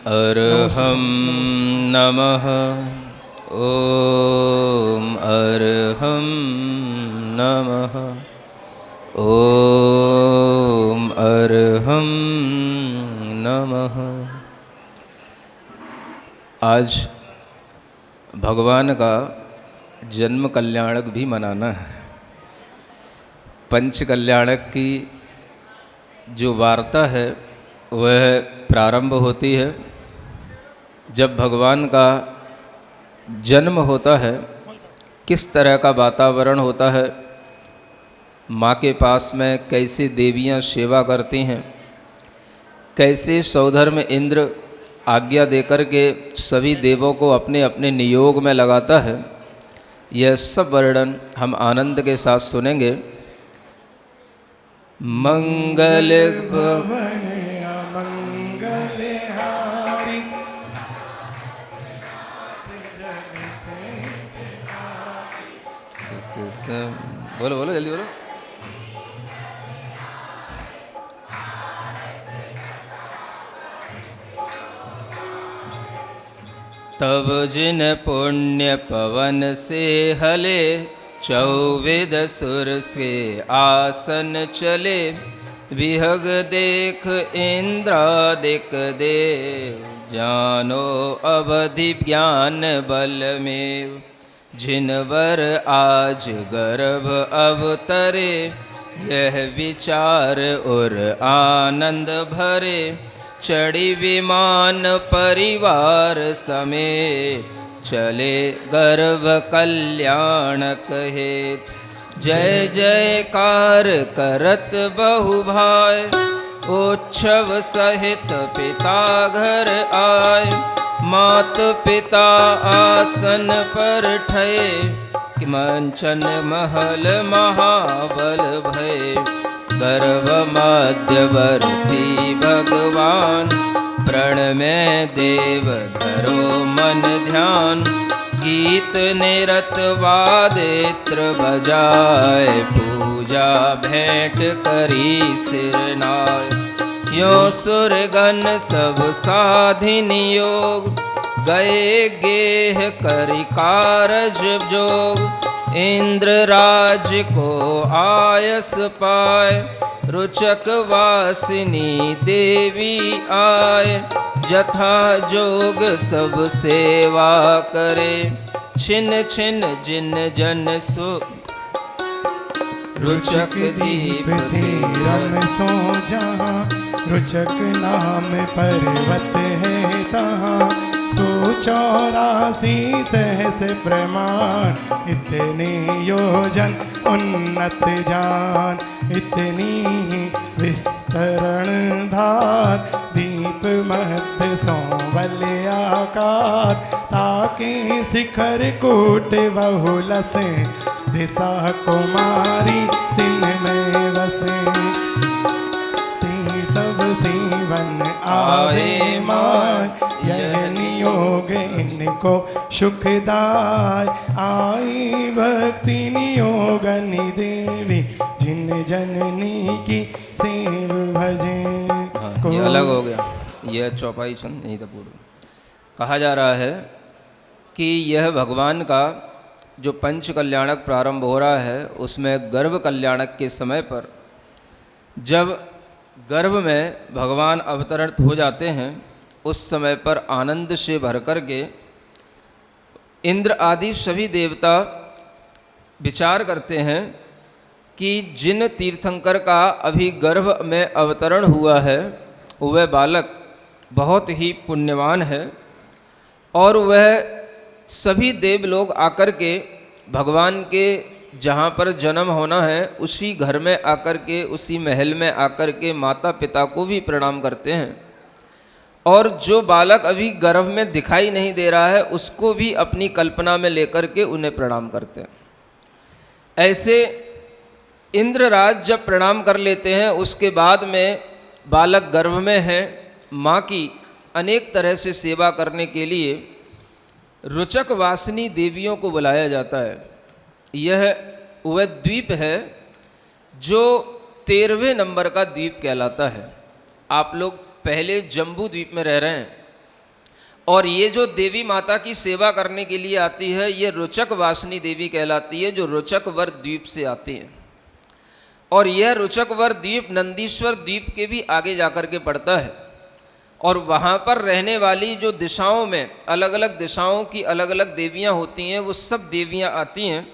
अर्हं नमः। ॐ अर्हं नमः। ॐ अर्हं नमः। आज भगवान का जन्म कल्याणक भी मनाना है। पंच कल्याणक की जो वार्ता है वह प्रारंभ होती है जब भगवान का जन्म होता है। किस तरह का वातावरण होता है, माँ के पास में कैसे देवियाँ सेवा करती हैं, कैसे सौधर्म इंद्र आज्ञा देकर के सभी देवों को अपने अपने नियोग में लगाता है, यह सब वर्णन हम आनंद के साथ सुनेंगे। मंगल भवन मंगलहारी बोलो बोलो जल्दी बोलो। तब जिन पुण्य पवन से हले, चौविद सुर से आसन चले। विहग देख इंद्रादिक देव, जानो अवधि ज्ञान बल में। जिनवर आज गर्भ अवतरे, यह विचार और आनंद भरे। चढ़ी विमान परिवार समेत, चले गर्भ कल्याण हेत। जय जयकार करत बहु भाई, उत्सव सहित पिता घर आए। मात पिता आसन पर ठये, मंचन महल महाबल भय। गर्भ मध्यवर्ती भगवान, प्रण में देव धरो मन ध्यान। गीत निरत वादित्र बजाय, पूजा भेंट करी सिर नाय। यो सुरगण सब साधिन योग, गए गेह करि कारज जोग। इंद्र राज को आयस पाए, रुचक वासिनी देवी आए। जथा जोग सब सेवा करे, छिन छिन जिन जन सो। रुचक दीप रम सो जहाँ, रुचक नाम पर्वत है तहाँ। सो 84 सहस प्रमाण, इतने योजन उन्नत जान। इतनी विस्तरण धार, दीप मध्य सौंबल आकार। ताके शिखर कोट बहुल से, दिशा कुमारी तिन में बसे। ती सब सीवन आवे मान, यह नियोग इनको सुखदाय। आई भक्ति नियोगनि देवी, जिन जननी की सेव भजे। ये अलग हो गया, यह चौपाई छंद नहीं था पूर्व। कहा जा रहा है कि यह भगवान का जो पंच कल्याणक प्रारंभ हो रहा है, उसमें गर्भ कल्याणक के समय पर जब गर्भ में भगवान अवतरित हो जाते हैं, उस समय पर आनंद से भर कर के इंद्र आदि सभी देवता विचार करते हैं कि जिन तीर्थंकर का अभी गर्भ में अवतरण हुआ है, वह बालक बहुत ही पुण्यवान है। और वह सभी देव लोग आकर के भगवान के जहाँ पर जन्म होना है, उसी घर में आकर के, उसी महल में आकर के माता पिता को भी प्रणाम करते हैं। और जो बालक अभी गर्भ में दिखाई नहीं दे रहा है, उसको भी अपनी कल्पना में लेकर के उन्हें प्रणाम करते हैं। ऐसे इंद्रराज जब प्रणाम कर लेते हैं, उसके बाद में बालक गर्भ में है, माँ की अनेक तरह से सेवा करने के लिए रुचक वासिनी देवियों को बुलाया जाता है। यह वह द्वीप है जो 13वें नंबर का द्वीप कहलाता है। आप लोग पहले जम्बू द्वीप में रह रहे हैं, और ये जो देवी माता की सेवा करने के लिए आती है, ये रुचक वासिनी देवी कहलाती है, जो रुचकवर द्वीप से आती है। और यह रुचकवर द्वीप नंदीश्वर द्वीप के भी आगे जाकर के पड़ता है। और वहाँ पर रहने वाली जो दिशाओं में अलग अलग दिशाओं की अलग अलग देवियाँ होती हैं, वो सब देवियाँ आती हैं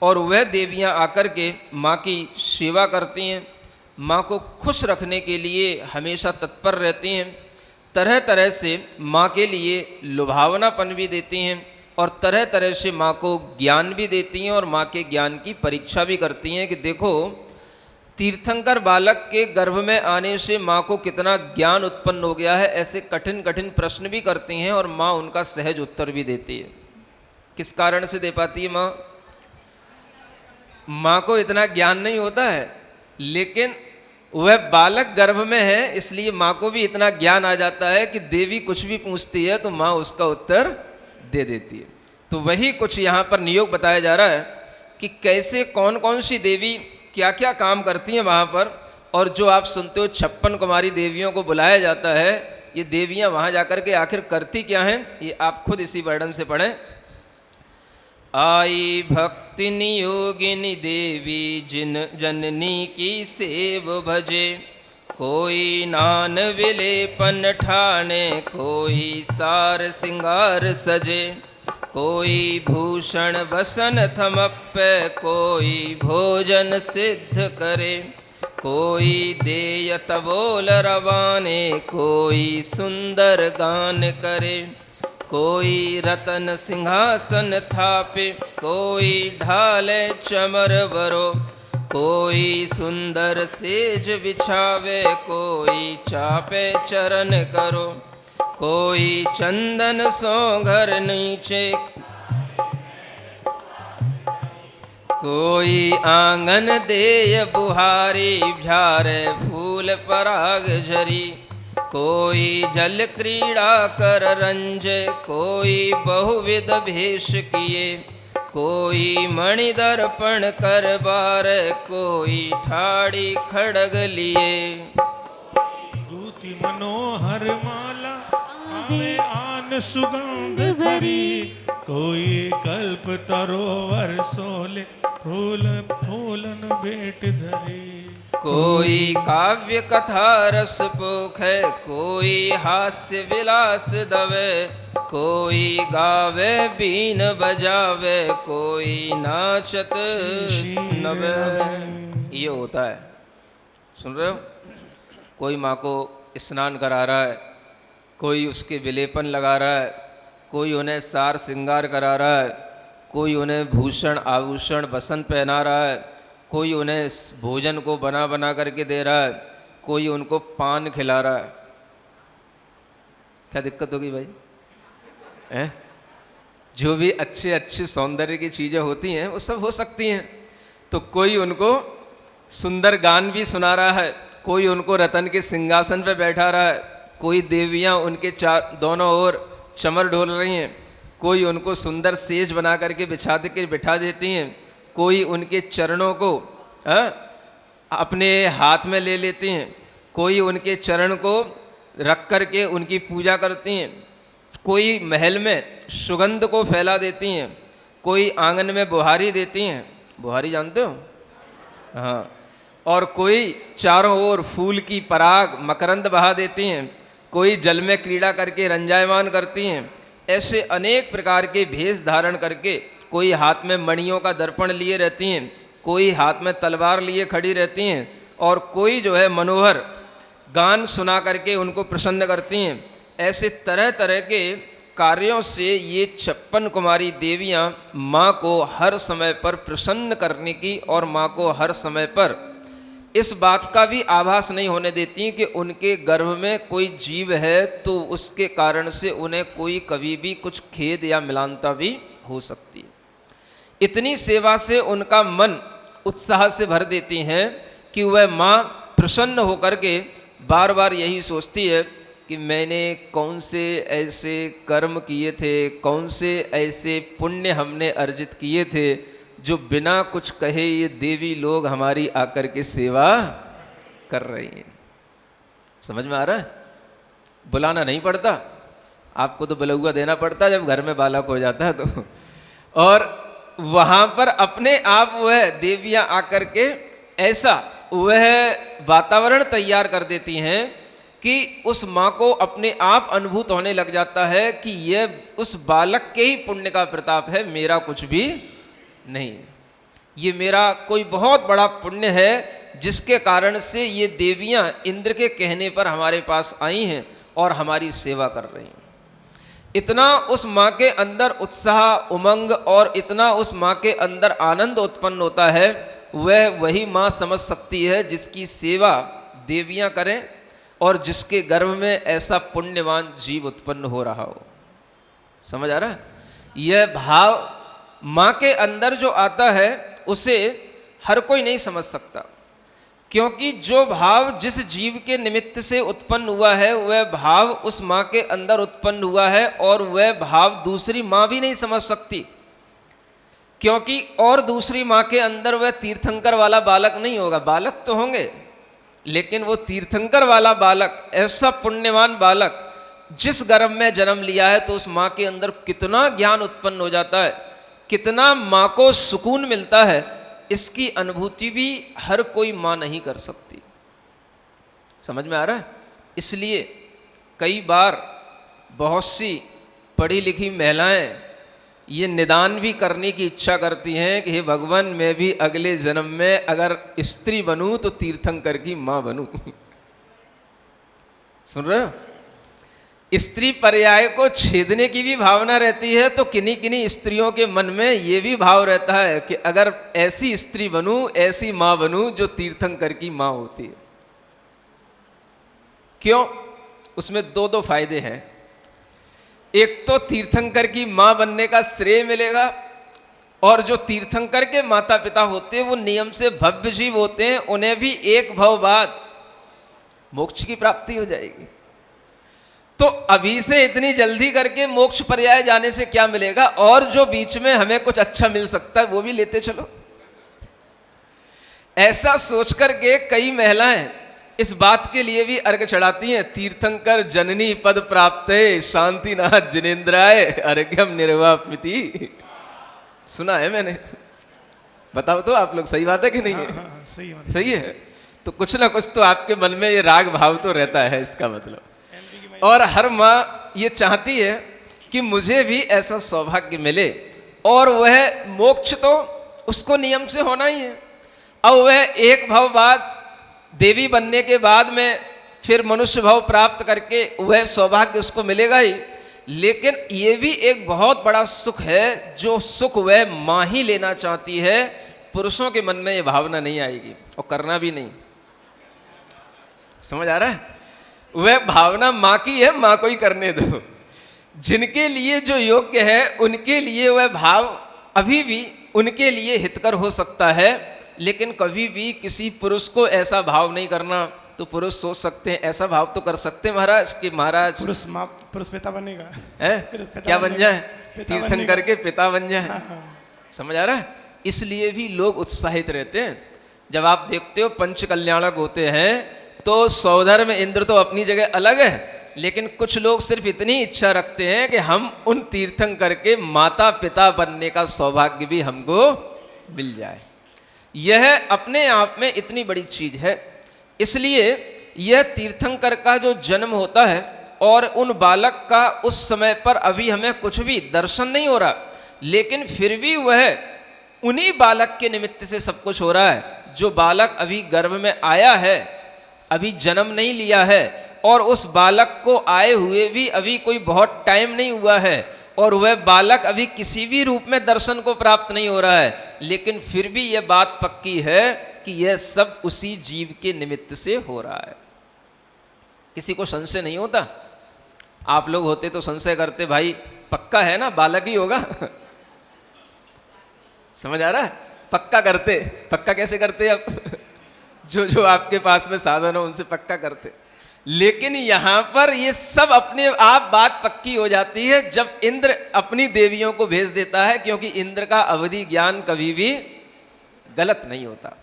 और वह देवियाँ आकर के माँ की सेवा करती हैं, माँ को खुश रखने के लिए हमेशा तत्पर रहती हैं, तरह तरह से माँ के लिए लुभावनापन भी देती हैं और तरह तरह से माँ को ज्ञान भी देती हैं और माँ के ज्ञान की परीक्षा भी करती हैं कि देखो तीर्थंकर बालक के गर्भ में आने से माँ को कितना ज्ञान उत्पन्न हो गया है। ऐसे कठिन कठिन प्रश्न भी करती हैं और माँ उनका सहज उत्तर भी देती है। किस कारण से दे पाती है माँ? माँ को इतना ज्ञान नहीं होता है, लेकिन वह बालक गर्भ में है, इसलिए माँ को भी इतना ज्ञान आ जाता है कि देवी कुछ भी पूछती है तो माँ उसका उत्तर दे देती है। तो वही कुछ यहाँ पर नियोग बताया जा रहा है कि कैसे कौन कौन सी देवी क्या क्या काम करती हैं वहाँ पर। और जो आप सुनते हो 56 कुमारी देवियों को बुलाया जाता है, ये देवियाँ वहाँ जाकर के आखिर करती क्या हैं, ये आप खुद इसी वर्णन से पढ़ें। आई भक्ति नियोगिनी देवी जिन जननी की सेव भजे, कोई नान विलेपन ठाणे, कोई सार सिंगार सजे, कोई भूषण बसन थमप्पे, कोई भोजन सिद्ध करे, कोई देयत बोल रवाने, कोई सुंदर गान करे, कोई रतन सिंहासन थापे, कोई ढाले चमर वरो, कोई सुंदर सेज बिछावे, कोई चापे चरण करो, कोई चंदन सो घर नीचे, कोई आंगन देय बुहारी, भ्यारे फूल पराग झरी, कोई जल क्रीड़ा कर रंजे, कोई बहुविध भेष किए, कोई मणि दर्पण कर बार, कोई ठाड़ी खड़ग लिए, गूति मनोहर माला आवे आन सुगंध भरी, कोई कल्प तरोवर सोले, फूल फूलन भेंट धरी, कोई काव्य कथा रस पोखे, कोई हास्य विलास दवे, कोई गावे बीन बजावे, कोई नाचत नवे। ये होता है, सुन रहे हो? कोई माँ को स्नान करा रहा है, कोई उसके विलेपन लगा रहा है, कोई उन्हें सार श्रृंगार करा रहा है, कोई उन्हें भूषण आभूषण बसन पहना रहा है, कोई उन्हें भोजन को बना बना करके दे रहा है, कोई उनको पान खिला रहा है। क्या दिक्कत होगी भाई? हैं? जो भी अच्छे अच्छे सौंदर्य की चीज़ें होती हैं वो सब हो सकती हैं। तो कोई उनको सुंदर गान भी सुना रहा है, कोई उनको रतन के सिंहासन पर बैठा रहा है, कोई देवियाँ उनके दोनों ओर चमर ढोल रही हैं, कोई उनको सुंदर सेज बना करके बिठा देती हैं, कोई उनके चरणों को अपने हाथ में ले लेती हैं, कोई उनके चरण को रख करके उनकी पूजा करती हैं, कोई महल में सुगंध को फैला देती हैं, कोई आंगन में बुहारी देती हैं। बुहारी जानते हो? हाँ। और कोई चारों ओर फूल की पराग मकरंद बहा देती हैं, कोई जल में क्रीड़ा करके रंजायमान करती हैं। ऐसे अनेक प्रकार के भेष धारण करके कोई हाथ में मणियों का दर्पण लिए रहती हैं, कोई हाथ में तलवार लिए खड़ी रहती हैं, और कोई जो है मनोहर गान सुना करके उनको प्रसन्न करती हैं। ऐसे तरह तरह के कार्यों से ये 56 कुमारी देवियाँ माँ को हर समय पर प्रसन्न करने की और माँ को हर समय पर इस बात का भी आभास नहीं होने देती कि उनके गर्भ में कोई जीव है, तो उसके कारण से उन्हें कोई कभी भी कुछ खेद या मिलानता भी हो सकती है। इतनी सेवा से उनका मन उत्साह से भर देती हैं कि वह माँ प्रसन्न होकर के बार बार यही सोचती है कि मैंने कौन से ऐसे कर्म किए थे, कौन से ऐसे पुण्य हमने अर्जित किए थे, जो बिना कुछ कहे ये देवी लोग हमारी आकर के सेवा कर रही हैं। समझ में आ रहा है? बुलाना नहीं पड़ता, आपको तो बलौआ देना पड़ता है जब घर में बालक हो जाता है तो। और वहाँ पर अपने आप वह देवियाँ आकर के ऐसा वह वातावरण तैयार कर देती हैं कि उस माँ को अपने आप अनुभूत होने लग जाता है कि यह उस बालक के ही पुण्य का प्रताप है, मेरा कुछ भी नहीं है। ये मेरा कोई बहुत बड़ा पुण्य है जिसके कारण से ये देवियाँ इंद्र के कहने पर हमारे पास आई हैं और हमारी सेवा कर रही हैं। इतना उस माँ के अंदर उत्साह, उमंग और इतना उस माँ के अंदर आनंद उत्पन्न होता है, वह वही माँ समझ सकती है जिसकी सेवा देवियाँ करें और जिसके गर्भ में ऐसा पुण्यवान जीव उत्पन्न हो रहा हो। समझ आ रहा है? यह भाव माँ के अंदर जो आता है उसे हर कोई नहीं समझ सकता, क्योंकि जो भाव जिस जीव के निमित्त से उत्पन्न हुआ है वह भाव उस माँ के अंदर उत्पन्न हुआ है और वह भाव दूसरी माँ भी नहीं समझ सकती, क्योंकि और दूसरी माँ के अंदर वह तीर्थंकर वाला बालक नहीं होगा। बालक तो होंगे लेकिन वो तीर्थंकर वाला बालक, ऐसा पुण्यवान बालक जिस गर्भ में जन्म लिया है तो उस माँ के अंदर कितना ज्ञान उत्पन्न हो जाता है, कितना माँ को सुकून मिलता है, इसकी अनुभूति भी हर कोई माँ नहीं कर सकती। समझ में आ रहा है? इसलिए कई बार बहुत सी पढ़ी लिखी महिलाएं ये निदान भी करने की इच्छा करती हैं कि हे भगवान, मैं भी अगले जन्म में अगर स्त्री बनूं तो तीर्थंकर की माँ बनूं। सुन रहे हो? स्त्री पर्याय को छेदने की भी भावना रहती है, तो किन्हीं किन्हीं स्त्रियों के मन में ये भी भाव रहता है कि अगर ऐसी स्त्री बनूं, ऐसी माँ बनूं जो तीर्थंकर की माँ होती है। क्यों? उसमें दो दो फायदे हैं। एक तो तीर्थंकर की माँ बनने का श्रेय मिलेगा, और जो तीर्थंकर के माता पिता होते हैं वो नियम से भव्य जीव होते हैं, उन्हें भी एक भव बाद मोक्ष की प्राप्ति हो जाएगी। तो अभी से इतनी जल्दी करके मोक्ष पर्याय जाने से क्या मिलेगा, और जो बीच में हमें कुछ अच्छा मिल सकता है वो भी लेते चलो। ऐसा सोच करके कई महिलाएं इस बात के लिए भी अर्घ चढ़ाती हैं, तीर्थंकर जननी पद प्राप्त शांतिनाथ जिनेन्द्राय अर्घ्यम निर्वापमिति। सुना है मैंने, बताओ तो आप लोग, सही बात है कि नहीं है? हाँ, सही है। तो कुछ ना कुछ तो आपके मन में ये राग भाव तो रहता है, इसका मतलब। और हर माँ ये चाहती है कि मुझे भी ऐसा सौभाग्य मिले, और वह मोक्ष तो उसको नियम से होना ही है। अब वह एक भव बाद देवी बनने के बाद में फिर मनुष्य भाव प्राप्त करके वह सौभाग्य उसको मिलेगा ही, लेकिन ये भी एक बहुत बड़ा सुख है जो सुख वह माँ ही लेना चाहती है। पुरुषों के मन में ये भावना नहीं आएगी और करना भी नहीं। समझ आ रहा है? वह भावना माँ की है, माँ को ही करने दो। जिनके लिए जो योग्य है उनके लिए वह भाव अभी भी उनके लिए हितकर हो सकता है, लेकिन कभी भी किसी पुरुष को ऐसा भाव नहीं करना। तो पुरुष सोच सकते हैं, ऐसा भाव तो कर सकते हैं महाराज कि महाराज पुरुष पिता बनेगा है, क्या बन जाए? तीर्थंकर के पिता बन जाए। हाँ। समझ आ रहा है? इसलिए भी लोग उत्साहित रहते हैं। जब आप देखते हो पंच कल्याणक होते हैं तो सौधर्म इंद्र तो अपनी जगह अलग है, लेकिन कुछ लोग सिर्फ इतनी इच्छा रखते हैं कि हम उन तीर्थंकर के माता पिता बनने का सौभाग्य भी हमको मिल जाए। यह अपने आप में इतनी बड़ी चीज है। इसलिए यह तीर्थंकर का जो जन्म होता है और उन बालक का उस समय पर अभी हमें कुछ भी दर्शन नहीं हो रहा, लेकिन फिर भी वह उन्हीं बालक के निमित्त से सब कुछ हो रहा है। जो बालक अभी गर्भ में आया है, अभी जन्म नहीं लिया है, और उस बालक को आए हुए भी अभी कोई बहुत टाइम नहीं हुआ है, और वह बालक अभी किसी भी रूप में दर्शन को प्राप्त नहीं हो रहा है, लेकिन फिर भी यह बात पक्की है कि यह सब उसी जीव के निमित्त से हो रहा है। किसी को संशय नहीं होता? आप लोग होते तो संशय करते, भाई पक्का है ना बालक ही होगा। समझ आ रहा है? पक्का करते। पक्का कैसे करते आप? जो आपके पास में साधन हो उनसे पक्का करते। लेकिन यहां पर ये सब अपने आप बात पक्की हो जाती है जब इंद्र अपनी देवियों को भेज देता है, क्योंकि इंद्र का अवधि ज्ञान कभी भी गलत नहीं होता।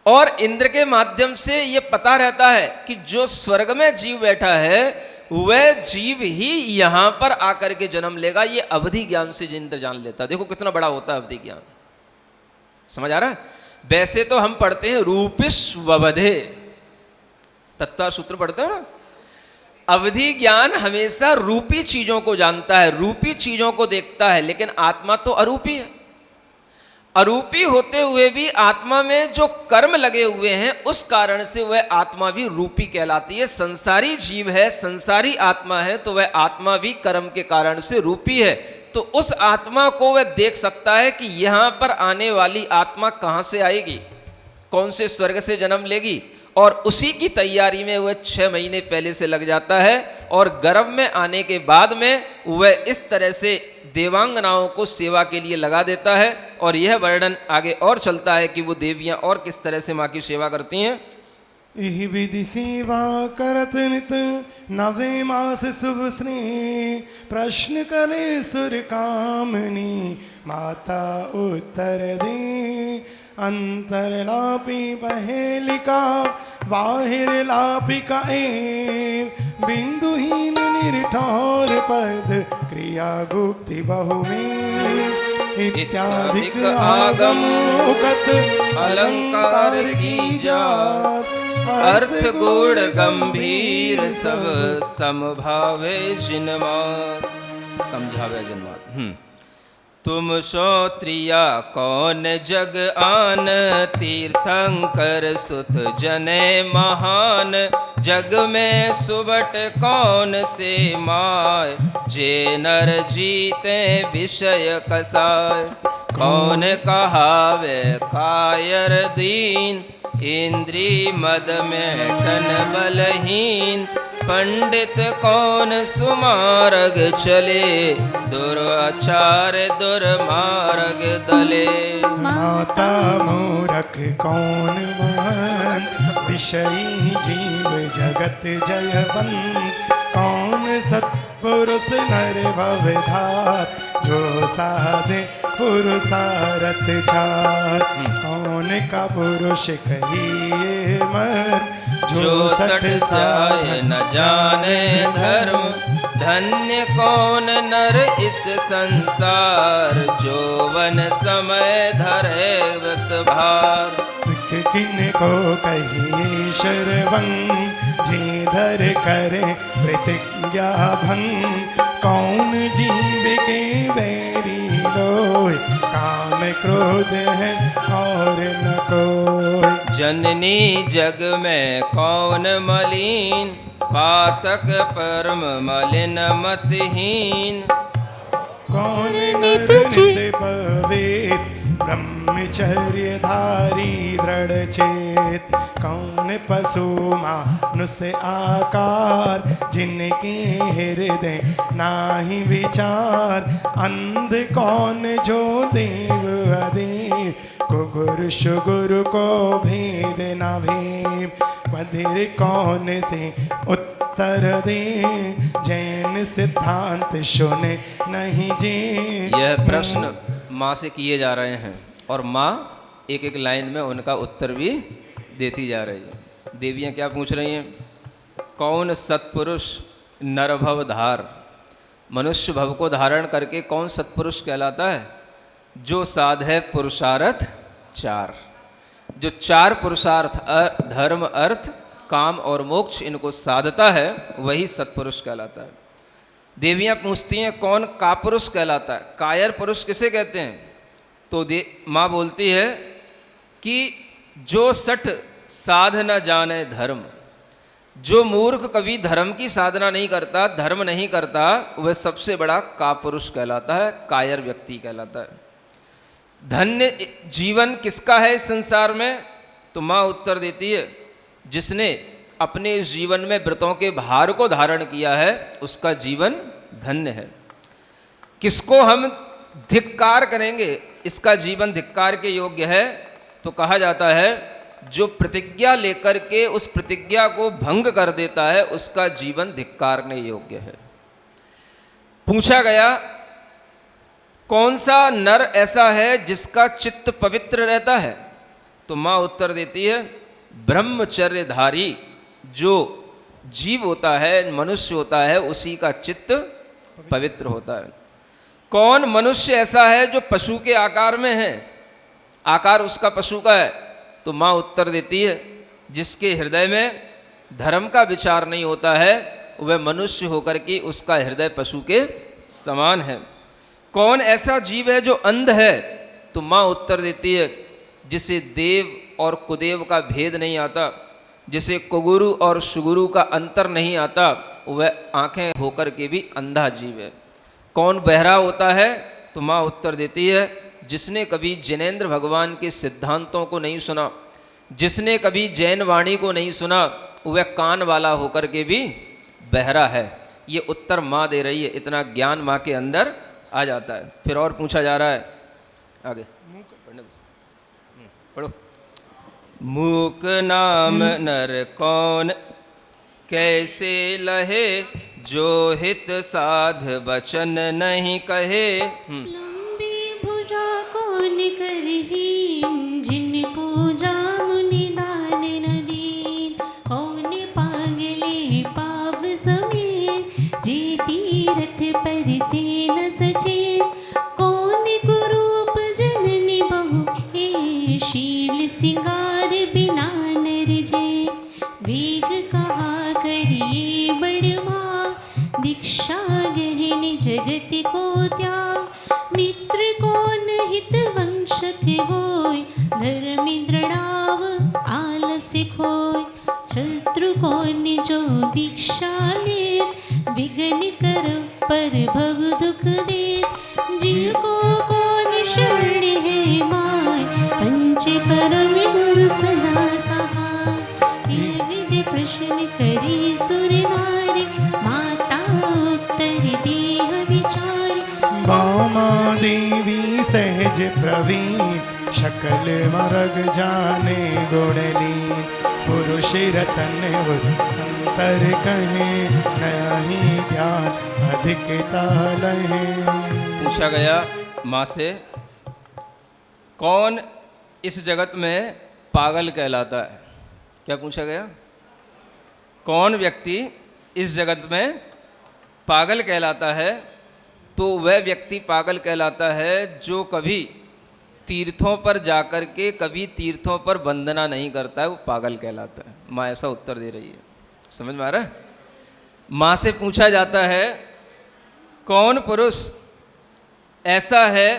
और इंद्र के माध्यम से ये पता रहता है कि जो स्वर्ग में जीव बैठा है वह जीव ही यहां पर आकर के जन्म लेगा। ये अवधि ज्ञान से जिंद्र जान लेता है। देखो कितना बड़ा होता है अवधि ज्ञान, समझ आ रहा है। वैसे तो हम पढ़ते हैं रूपिष्ववधे, तत्व सूत्र पढ़ते हो ना। अवधि ज्ञान हमेशा रूपी चीजों को जानता है, रूपी चीजों को देखता है, लेकिन आत्मा तो अरूपी है। अरूपी होते हुए भी आत्मा में जो कर्म लगे हुए हैं उस कारण से वह आत्मा भी रूपी कहलाती है। संसारी जीव है, संसारी आत्मा है, तो वह आत्मा भी कर्म के कारण से रूपी है। तो उस आत्मा को वह देख सकता है कि यहाँ पर आने वाली आत्मा कहाँ से आएगी, कौन से स्वर्ग से जन्म लेगी, और उसी की तैयारी में वह 6 महीने पहले से लग जाता है। और गर्भ में आने के बाद में वह इस तरह से देवांगनाओं को सेवा के लिए लगा देता है। और यह वर्णन आगे और चलता है कि वो देवियां और किस तरह से माँ की सेवा करती हैं। इहि विधि सेवा करत नित नवे मास शुभ स्नेह, प्रश्न करे सुर कामनी माता उत्तर दे। अंतरलापी पहेलिका बाहिर लापिका एव, बिंदुहीन निर्ठौर पद क्रिया गुप्ति बहु में। इत्यादिक आगम उगत अलंकार की जात, अर्थ गुण गंभीर सब समभावे जिनमार। समझावे जिनमार। तुम क्षत्रिया कौन जग आन, तीर्थंकर सुत जने महान। जग में सुबट कौन से माय, जे नर जीते विषय कसाय। कौन कहावे कायर दीन, इंद्री मद में ठन बलहीन। पंडित कौन सुमार्ग चले, दुराचार दुर्मार्ग दले। माता मूरख कौन महान, विषयी जीव जगत जयवंत। कौन सत्पुरुष नर भवधार, जो साधे पुरुषारथ चार। कौन का पुरुष कहिए मन, जो सठ साय न जाने धर्म। धन्य कौन नर इस संसार, जो वन समय धरे वस्त भार। किन को कहिए शरवं, जे धर करे प्रतिज्ञा भंग। कौन जीव के बैरी लोय, काम क्रोध है और न कोई। जननी जग में कौन मलीन, पातक परम मलिन मतहीन। कौन नर नित्य पवित्र, ब्रह्मचर्य धारी दृढ़ चेत। कौन पशु मानुष आकार, जिनके हृदय नाही विचार। अंध कौन जो देव अदेव, को गुरु सुगुरु को भेद न भेद। बधिर कौन से उत्तर दे, जैन सिद्धांत सुने नहीं जे। यह प्रश्न माँ से किए जा रहे हैं और माँ एक एक लाइन में उनका उत्तर भी देती जा रही है। देवियाँ क्या पूछ रही हैं? कौन सत्पुरुष नरभव धार, मनुष्य भव को धारण करके कौन सत्पुरुष कहलाता है? जो साधे पुरुषार्थ 4, जो 4 पुरुषार्थ धर्म अर्थ काम और मोक्ष इनको साधता है वही सत्पुरुष कहलाता है। देवियाँ पूछती हैं कौन कापुरुष कहलाता है? कायर पुरुष किसे कहते हैं? तो माँ बोलती है कि जो सठ साध न जाने धर्म, जो मूर्ख कभी धर्म की साधना नहीं करता, धर्म नहीं करता, वह सबसे बड़ा कापुरुष कहलाता है, कायर व्यक्ति कहलाता है। धन्य जीवन किसका है इस संसार में? तो माँ उत्तर देती है जिसने अपने इस जीवन में व्रतों के भार को धारण किया है उसका जीवन धन्य है। किसको हम धिक्कार करेंगे, इसका जीवन धिक्कार के योग्य है? तो कहा जाता है जो प्रतिज्ञा लेकर के उस प्रतिज्ञा को भंग कर देता है उसका जीवन धिक्कारने योग्य है। पूछा गया कौन सा नर ऐसा है जिसका चित्त पवित्र रहता है? तो माँ उत्तर देती है ब्रह्मचर्यधारी जो जीव होता है, मनुष्य होता है, उसी का चित्त पवित्र होता है। कौन मनुष्य ऐसा है जो पशु के आकार में है, आकार उसका पशु का है? तो माँ उत्तर देती है, जिसके हृदय में धर्म का विचार नहीं होता है वह मनुष्य होकर के उसका हृदय पशु के समान है। कौन ऐसा जीव है जो अंध है? तो माँ उत्तर देती है, जिसे देव और कुदेव का भेद नहीं आता, जिसे कुगुरु और सुगुरु का अंतर नहीं आता, वह आंखें होकर के भी अंधा जीव है। कौन बहरा होता है? तो माँ उत्तर देती है, जिसने कभी जिनेंद्र भगवान के सिद्धांतों को नहीं सुना, जिसने कभी जैन वाणी को नहीं सुना, वह कान वाला होकर के भी बहरा है। ये उत्तर माँ दे रही है, इतना ज्ञान माँ के अंदर आ जाता है। फिर और पूछा जा रहा है, आगे पढ़ो। मूक नाम नर कौन, कैसे लहे, जो हित साध वचन नहीं कहे। लंबी भुजा कौन करही, जिन पूजा मुनि दान न दीन। कौन पागले पाव समेत, जे तीरथ पर से न सचेत। कौन कुरूप जननी बहु, ए शील सिंगार बिना नर जे। वेग कहा करिए बड़वा, दीक्षा गहन जगत को त्याग। मित्र कौन हित वंशक होय, धर्म दृढ़ाव आलस खोय। शत्रु कौन जो दीक्षा लेत, विघ्न कर पर भव दुख देत। जीव को कौन शरण है माय, पंच परम गुरु सदा सहाय। ये विधि प्रश्न करी सुर नारी, माता उत्तर देह विचार। बामा देवी सहज प्रवीण, शकल मरग जाने गुणलीन। पुरुष रतन अंतर कहे, नहीं ध्यान अधिकता लहे। पूछा गया माँ से, कौन इस जगत में पागल कहलाता है? क्या पूछा गया? कौन व्यक्ति इस जगत में पागल कहलाता है? तो वह व्यक्ति पागल कहलाता है जो कभी तीर्थों पर जाकर के कभी तीर्थों पर वंदना नहीं करता है, वो पागल कहलाता है। माँ ऐसा उत्तर दे रही है। समझ में आ रहा है? माँ से पूछा जाता है, कौन पुरुष ऐसा है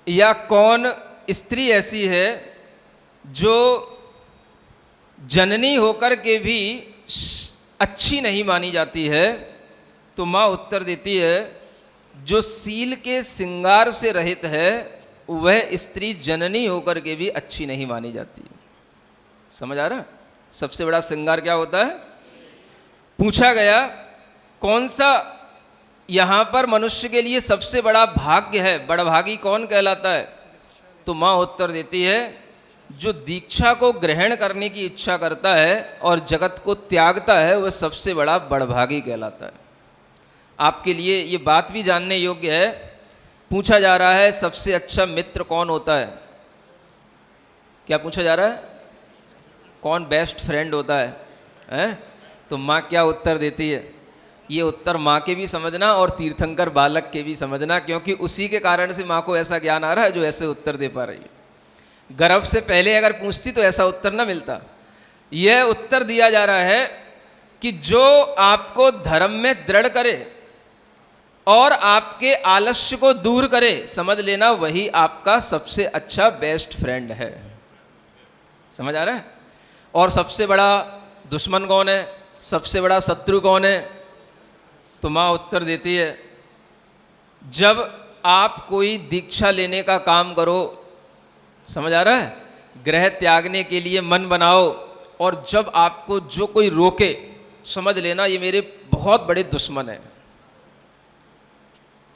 या कौन स्त्री ऐसी है जो जननी होकर के भी अच्छी नहीं मानी जाती है? तो माँ उत्तर देती है, जो सील के श्रृंगार से रहित है वह स्त्री जननी होकर के भी अच्छी नहीं मानी जाती। समझ आ रहा? सबसे बड़ा श्रृंगार क्या होता है? पूछा गया, कौन सा यहाँ पर मनुष्य के लिए सबसे बड़ा भाग्य है, बड़भागी कौन कहलाता है? तो माँ उत्तर देती है, जो दीक्षा को ग्रहण करने की इच्छा करता है और जगत को त्यागता है वह सबसे बड़ा बड़भागी कहलाता है। आपके लिए ये बात भी जानने योग्य है। पूछा जा रहा है, सबसे अच्छा मित्र कौन होता है? क्या पूछा जा रहा है? कौन बेस्ट फ्रेंड होता है, हैं? तो माँ क्या उत्तर देती है? ये उत्तर माँ के भी समझना और तीर्थंकर बालक के भी समझना, क्योंकि उसी के कारण से माँ को ऐसा ज्ञान आ रहा है जो ऐसे उत्तर दे पा रही है। गर्भ से पहले अगर पूछती तो ऐसा उत्तर ना मिलता। यह उत्तर दिया जा रहा है कि जो आपको धर्म में दृढ़ करे और आपके आलस्य को दूर करे, समझ लेना वही आपका सबसे अच्छा बेस्ट फ्रेंड है। समझ आ रहा है? और सबसे बड़ा दुश्मन कौन है, सबसे बड़ा शत्रु कौन है? तो माँ उत्तर देती है, जब आप कोई दीक्षा लेने का काम करो, समझ आ रहा है, ग्रह त्यागने के लिए मन बनाओ, और जब आपको जो कोई रोके, समझ लेना ये मेरे बहुत बड़े दुश्मन है।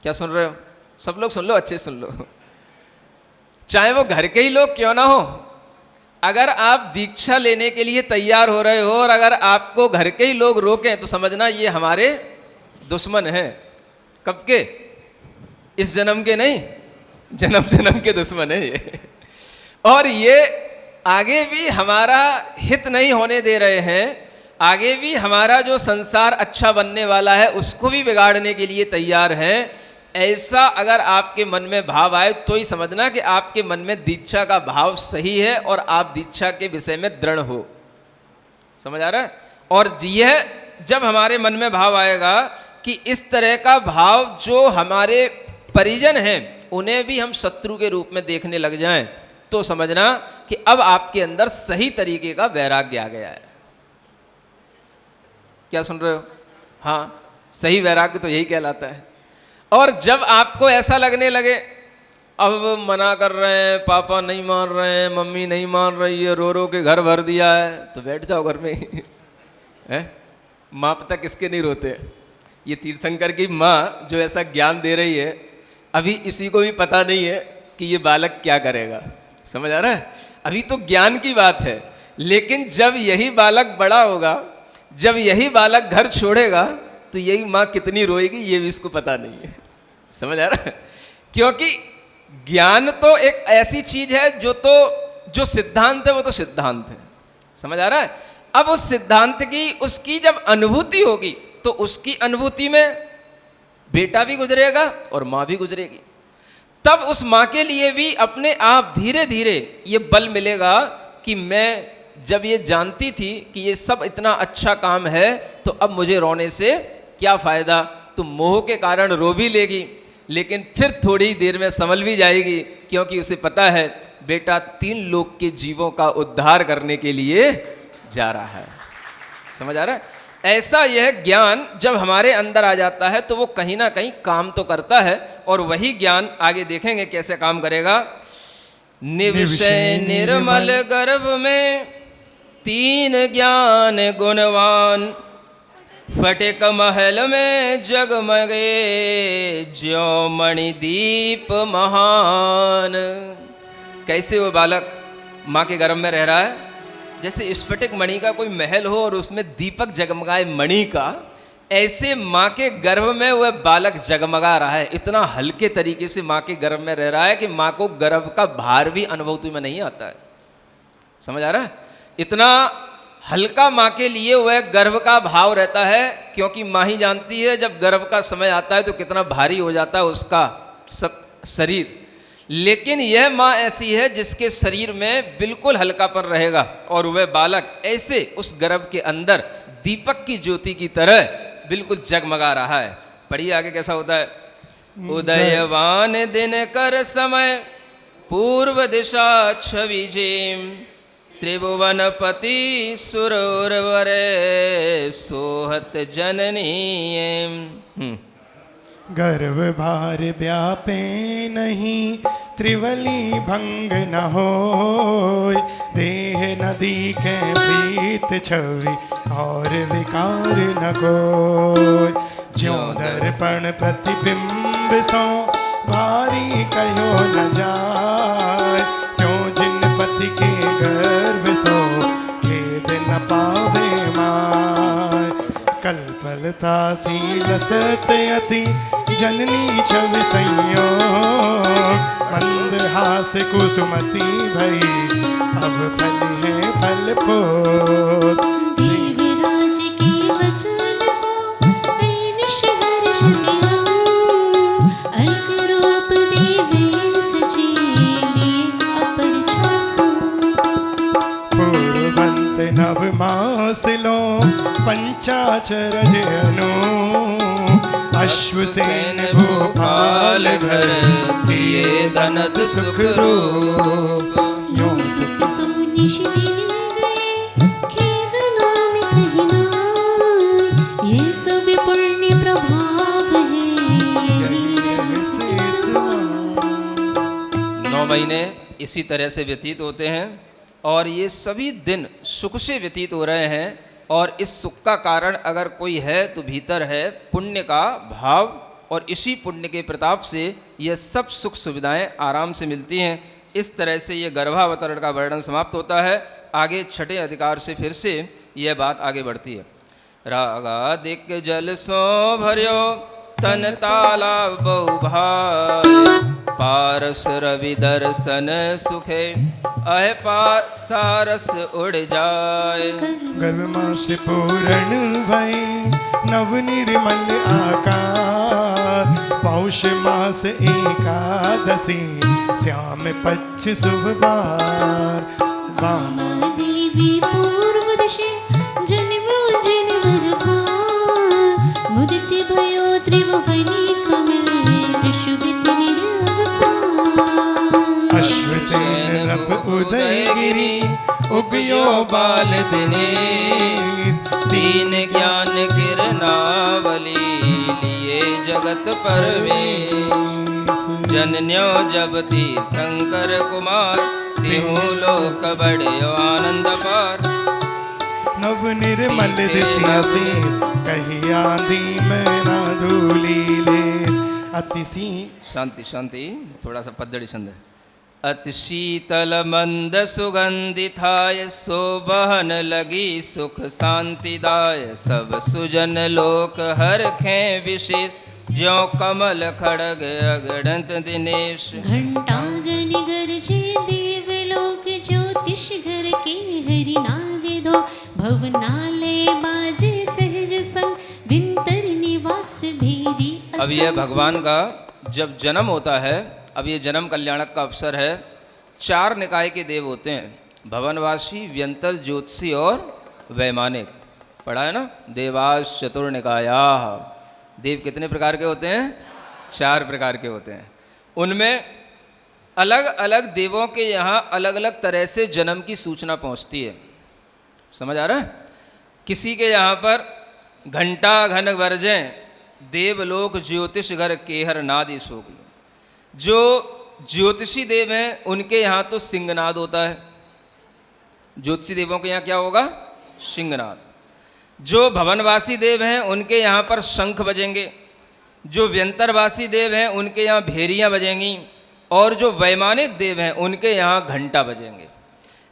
क्या सुन रहे हो? सब लोग सुन लो, अच्छे सुन लो, चाहे वो घर के ही लोग क्यों ना हो। अगर आप दीक्षा लेने के लिए तैयार हो रहे हो और अगर आपको घर के ही लोग रोकें तो समझना ये हमारे दुश्मन हैं। कब के? इस जन्म के नहीं, जन्म जन्म के दुश्मन है ये। और ये आगे भी हमारा हित नहीं होने दे रहे हैं। आगे भी हमारा जो संसार अच्छा बनने वाला है उसको भी बिगाड़ने के लिए तैयार हैं। ऐसा अगर आपके मन में भाव आए तो ही समझना कि आपके मन में दीक्षा का भाव सही है और आप दीक्षा के विषय में दृढ़ हो। समझ आ रहा है? और यह जब हमारे मन में भाव आएगा कि इस तरह का भाव जो हमारे परिजन हैं उन्हें भी हम शत्रु के रूप में देखने लग जाएं, तो समझना कि अब आपके अंदर सही तरीके का वैराग्य आ गया है। क्या सुन रहे हो? हाँ, सही वैराग्य तो यही कहलाता है। और जब आपको ऐसा लगने लगे, अब मना कर रहे हैं, पापा नहीं मान रहे हैं, मम्मी नहीं मान रही है, रो रो के घर भर दिया है, तो बैठ जाओ घर में है। माँ पिता किसके नहीं रोते? ये तीर्थंकर की माँ जो ऐसा ज्ञान दे रही है, अभी इसी को भी पता नहीं है कि ये बालक क्या करेगा। समझ आ रहा है? अभी तो ज्ञान की बात है, लेकिन जब यही बालक बड़ा होगा, जब यही बालक घर छोड़ेगा, तो यही माँ कितनी रोएगी ये भी इसको पता नहीं है। समझ आ रहा है? क्योंकि ज्ञान तो एक ऐसी चीज है जो सिद्धांत है वो तो सिद्धांत है। समझ आ रहा है? अब उस सिद्धांत की उसकी जब अनुभूति होगी तो उसकी अनुभूति में बेटा भी गुजरेगा और माँ भी गुजरेगी। तब उस माँ के लिए भी अपने आप धीरे धीरे ये बल मिलेगा कि मैं जब ये जानती थी कि ये सब इतना अच्छा काम है तो अब मुझे रोने से क्या फ़ायदा। तो मोह के कारण रो भी लेगी, लेकिन फिर थोड़ी देर में संभल भी जाएगी, क्योंकि उसे पता है बेटा 3 लोक के जीवों का उद्धार करने के लिए जा रहा है। समझ आ रहा है? ऐसा यह ज्ञान जब हमारे अंदर आ जाता है तो वो कहीं ना कहीं काम तो करता है, और वही ज्ञान आगे देखेंगे कैसे काम करेगा। निविषय निर्मल गर्भ में 3 ज्ञान गुणवान, फटिक महल में जगमगे ज्यो मणिदीप महान। कैसे वो बालक माँ के गर्भ में रह रहा है, जैसे स्फटिक मणि का कोई महल हो और उसमें दीपक जगमगाए मणि का, ऐसे माँ के गर्भ में वह बालक जगमगा रहा है। इतना हल्के तरीके से माँ के गर्भ में रह रहा है कि माँ को गर्भ का भार भी अनुभूति में नहीं आता है। समझ आ रहा है? इतना हल्का माँ के लिए वह गर्भ का भाव रहता है, क्योंकि माँ ही जानती है जब गर्भ का समय आता है तो कितना भारी हो जाता है उसका सब शरीर। लेकिन यह माँ ऐसी है जिसके शरीर में बिल्कुल हल्कापन रहेगा, और वह बालक ऐसे उस गर्भ के अंदर दीपक की ज्योति की तरह बिल्कुल जगमगा रहा है। पढ़िए आगे कैसा होता है। उदयवान दिन कर समय पूर्व दिशा छवि जेम, त्रिभुवनपति सुरवरे सोहत जननी। गर्भ भार व्यापे नहीं त्रिवली भंग न होय, देह नदी के प्रीत छवि और विकार न कोय। ज्यों दर्पण प्रतिबिंब सो भारी कहो न जाय, क्यों जिन पति के गर्भ सो खेद न पावे माय। कल्पलता शीलसत अति जननी छवि संयोग, मंदहास कुसुमति भई अब फल है फल फूल। देवराज की वचन सो बेनिश हर्षति अलक रूप देवे सजीली अपर छासो। पूर्वंत नव मास लो पंचाचरज अनु, अश्वसेन भोपाल घर दिए धनत सुख रूप। यो सुख सुनिश दिन गए खेद नाम कहीं नाम, ये सब पुण्य प्रभाव है। 9 महीने इसी तरह से व्यतीत होते हैं, और ये सभी दिन सुख से व्यतीत हो रहे हैं। और इस सुख का कारण अगर कोई है तो भीतर है पुण्य का भाव, और इसी पुण्य के प्रताप से ये सब सुख सुविधाएं आराम से मिलती हैं। इस तरह से ये गर्भावतरण का वर्णन समाप्त होता है। आगे 6ठे अधिकार से फिर से यह बात आगे बढ़ती है। रागादिक जल सो भर्यो तन तालाब बहु भार, पारस रवि दर्शन सुखे अह पासारस उड़ जाए। गर्भ मास पूर्ण भय नव निर्मल आकार, पौष मास एकादशी श्याम पक्ष शुभ बार। वामा देवी पूर्व दिशे जन्मो जन्म भार, मुदित भयो त्रिभुवनी कमले ऋषुभित निरवसान। अश्वसेन नभ उदयगिरि उगयो बाल दिनेश, दीन ज्ञान किरणावली लिए जगत परमेश। जनन्यो जब तीर्थंकर कुमार, तिहु लोक बड़यो आनंद पार। नव निर्मल दिशि कही आंधी में ना धूली ले। अतिशी शांति शांति, थोड़ा सा पद्दड़ी छंद है। अति शीतल मंद सुगंधिथाय, सोबहन लगी सुख शांतिदाय। सब सुजन लोक हरखें विशेष, ज्यों कमल खड़ग अगणत दिनेश। घंटागन गरजे देवलोक, ज्योतिष घर के हरिनाद दो। भवनालय बाजे सहज संग, विंतर निवास भेदी असंग। अब यह भगवान का जब जन्म होता है, अब ये जन्म कल्याणक का अवसर है। 4 निकाय के देव होते हैं, भवनवासी, व्यंतर, ज्योतिषी और वैमानिक। पढ़ा है ना, देवास चतुर्निकायाः। देव कितने प्रकार के होते हैं? 4 प्रकार के होते हैं। उनमें अलग अलग देवों के यहाँ अलग अलग तरह से जन्म की सूचना पहुँचती है। समझ आ रहा है? किसी के यहाँ पर घंटा घन गरजें, देवलोक ज्योतिष घर केहर नादी शोक। जो ज्योतिषी देव हैं उनके यहाँ तो सिंहनाद होता है। ज्योतिषी देवों के यहाँ क्या होगा? सिंहनाद। जो भवनवासी देव हैं उनके यहाँ पर शंख बजेंगे। जो व्यंतरवासी देव हैं उनके यहाँ भेरियाँ बजेंगी। और जो वैमानिक देव हैं उनके यहाँ घंटा बजेंगे।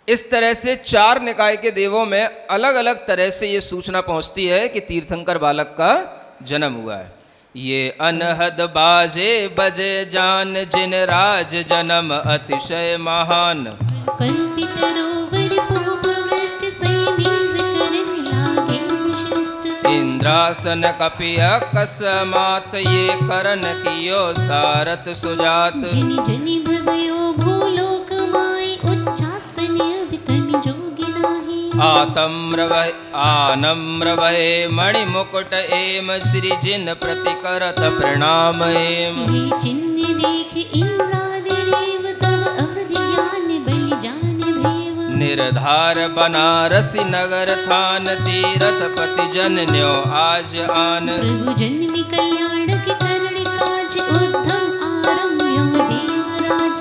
इस तरह से 4 निकाय के देवों में अलग अलग तरह से ये सूचना पहुँचती है कि तीर्थंकर बालक का जन्म हुआ है। ये अनहद बाजे बजे जान, जिन राज जन्म अतिशय महान। कल्पित रोवर पुष्ट स्वयमेव करन लागे विशिष्ट। इंद्रासन कपि अकस्मात, ये करन कियो सारथ सुजात। जिनि जनि भवयो भूलोक माय, उच्चासन अभितनि जोगी नाही। आनम्र भय मणि मुकुट एम, श्री जिन प्रति करत प्रणाम एम। ये चिन्ह देख इंद्रादि देव, तब अवधि ज्ञान बलि जान भेव। निर्धार बनारसी नगर थान, तीरथ पति जनन्यो आज आन। प्रभु जन्मि कल्याण के करण काज, उद्धम आरम्यो देवराज।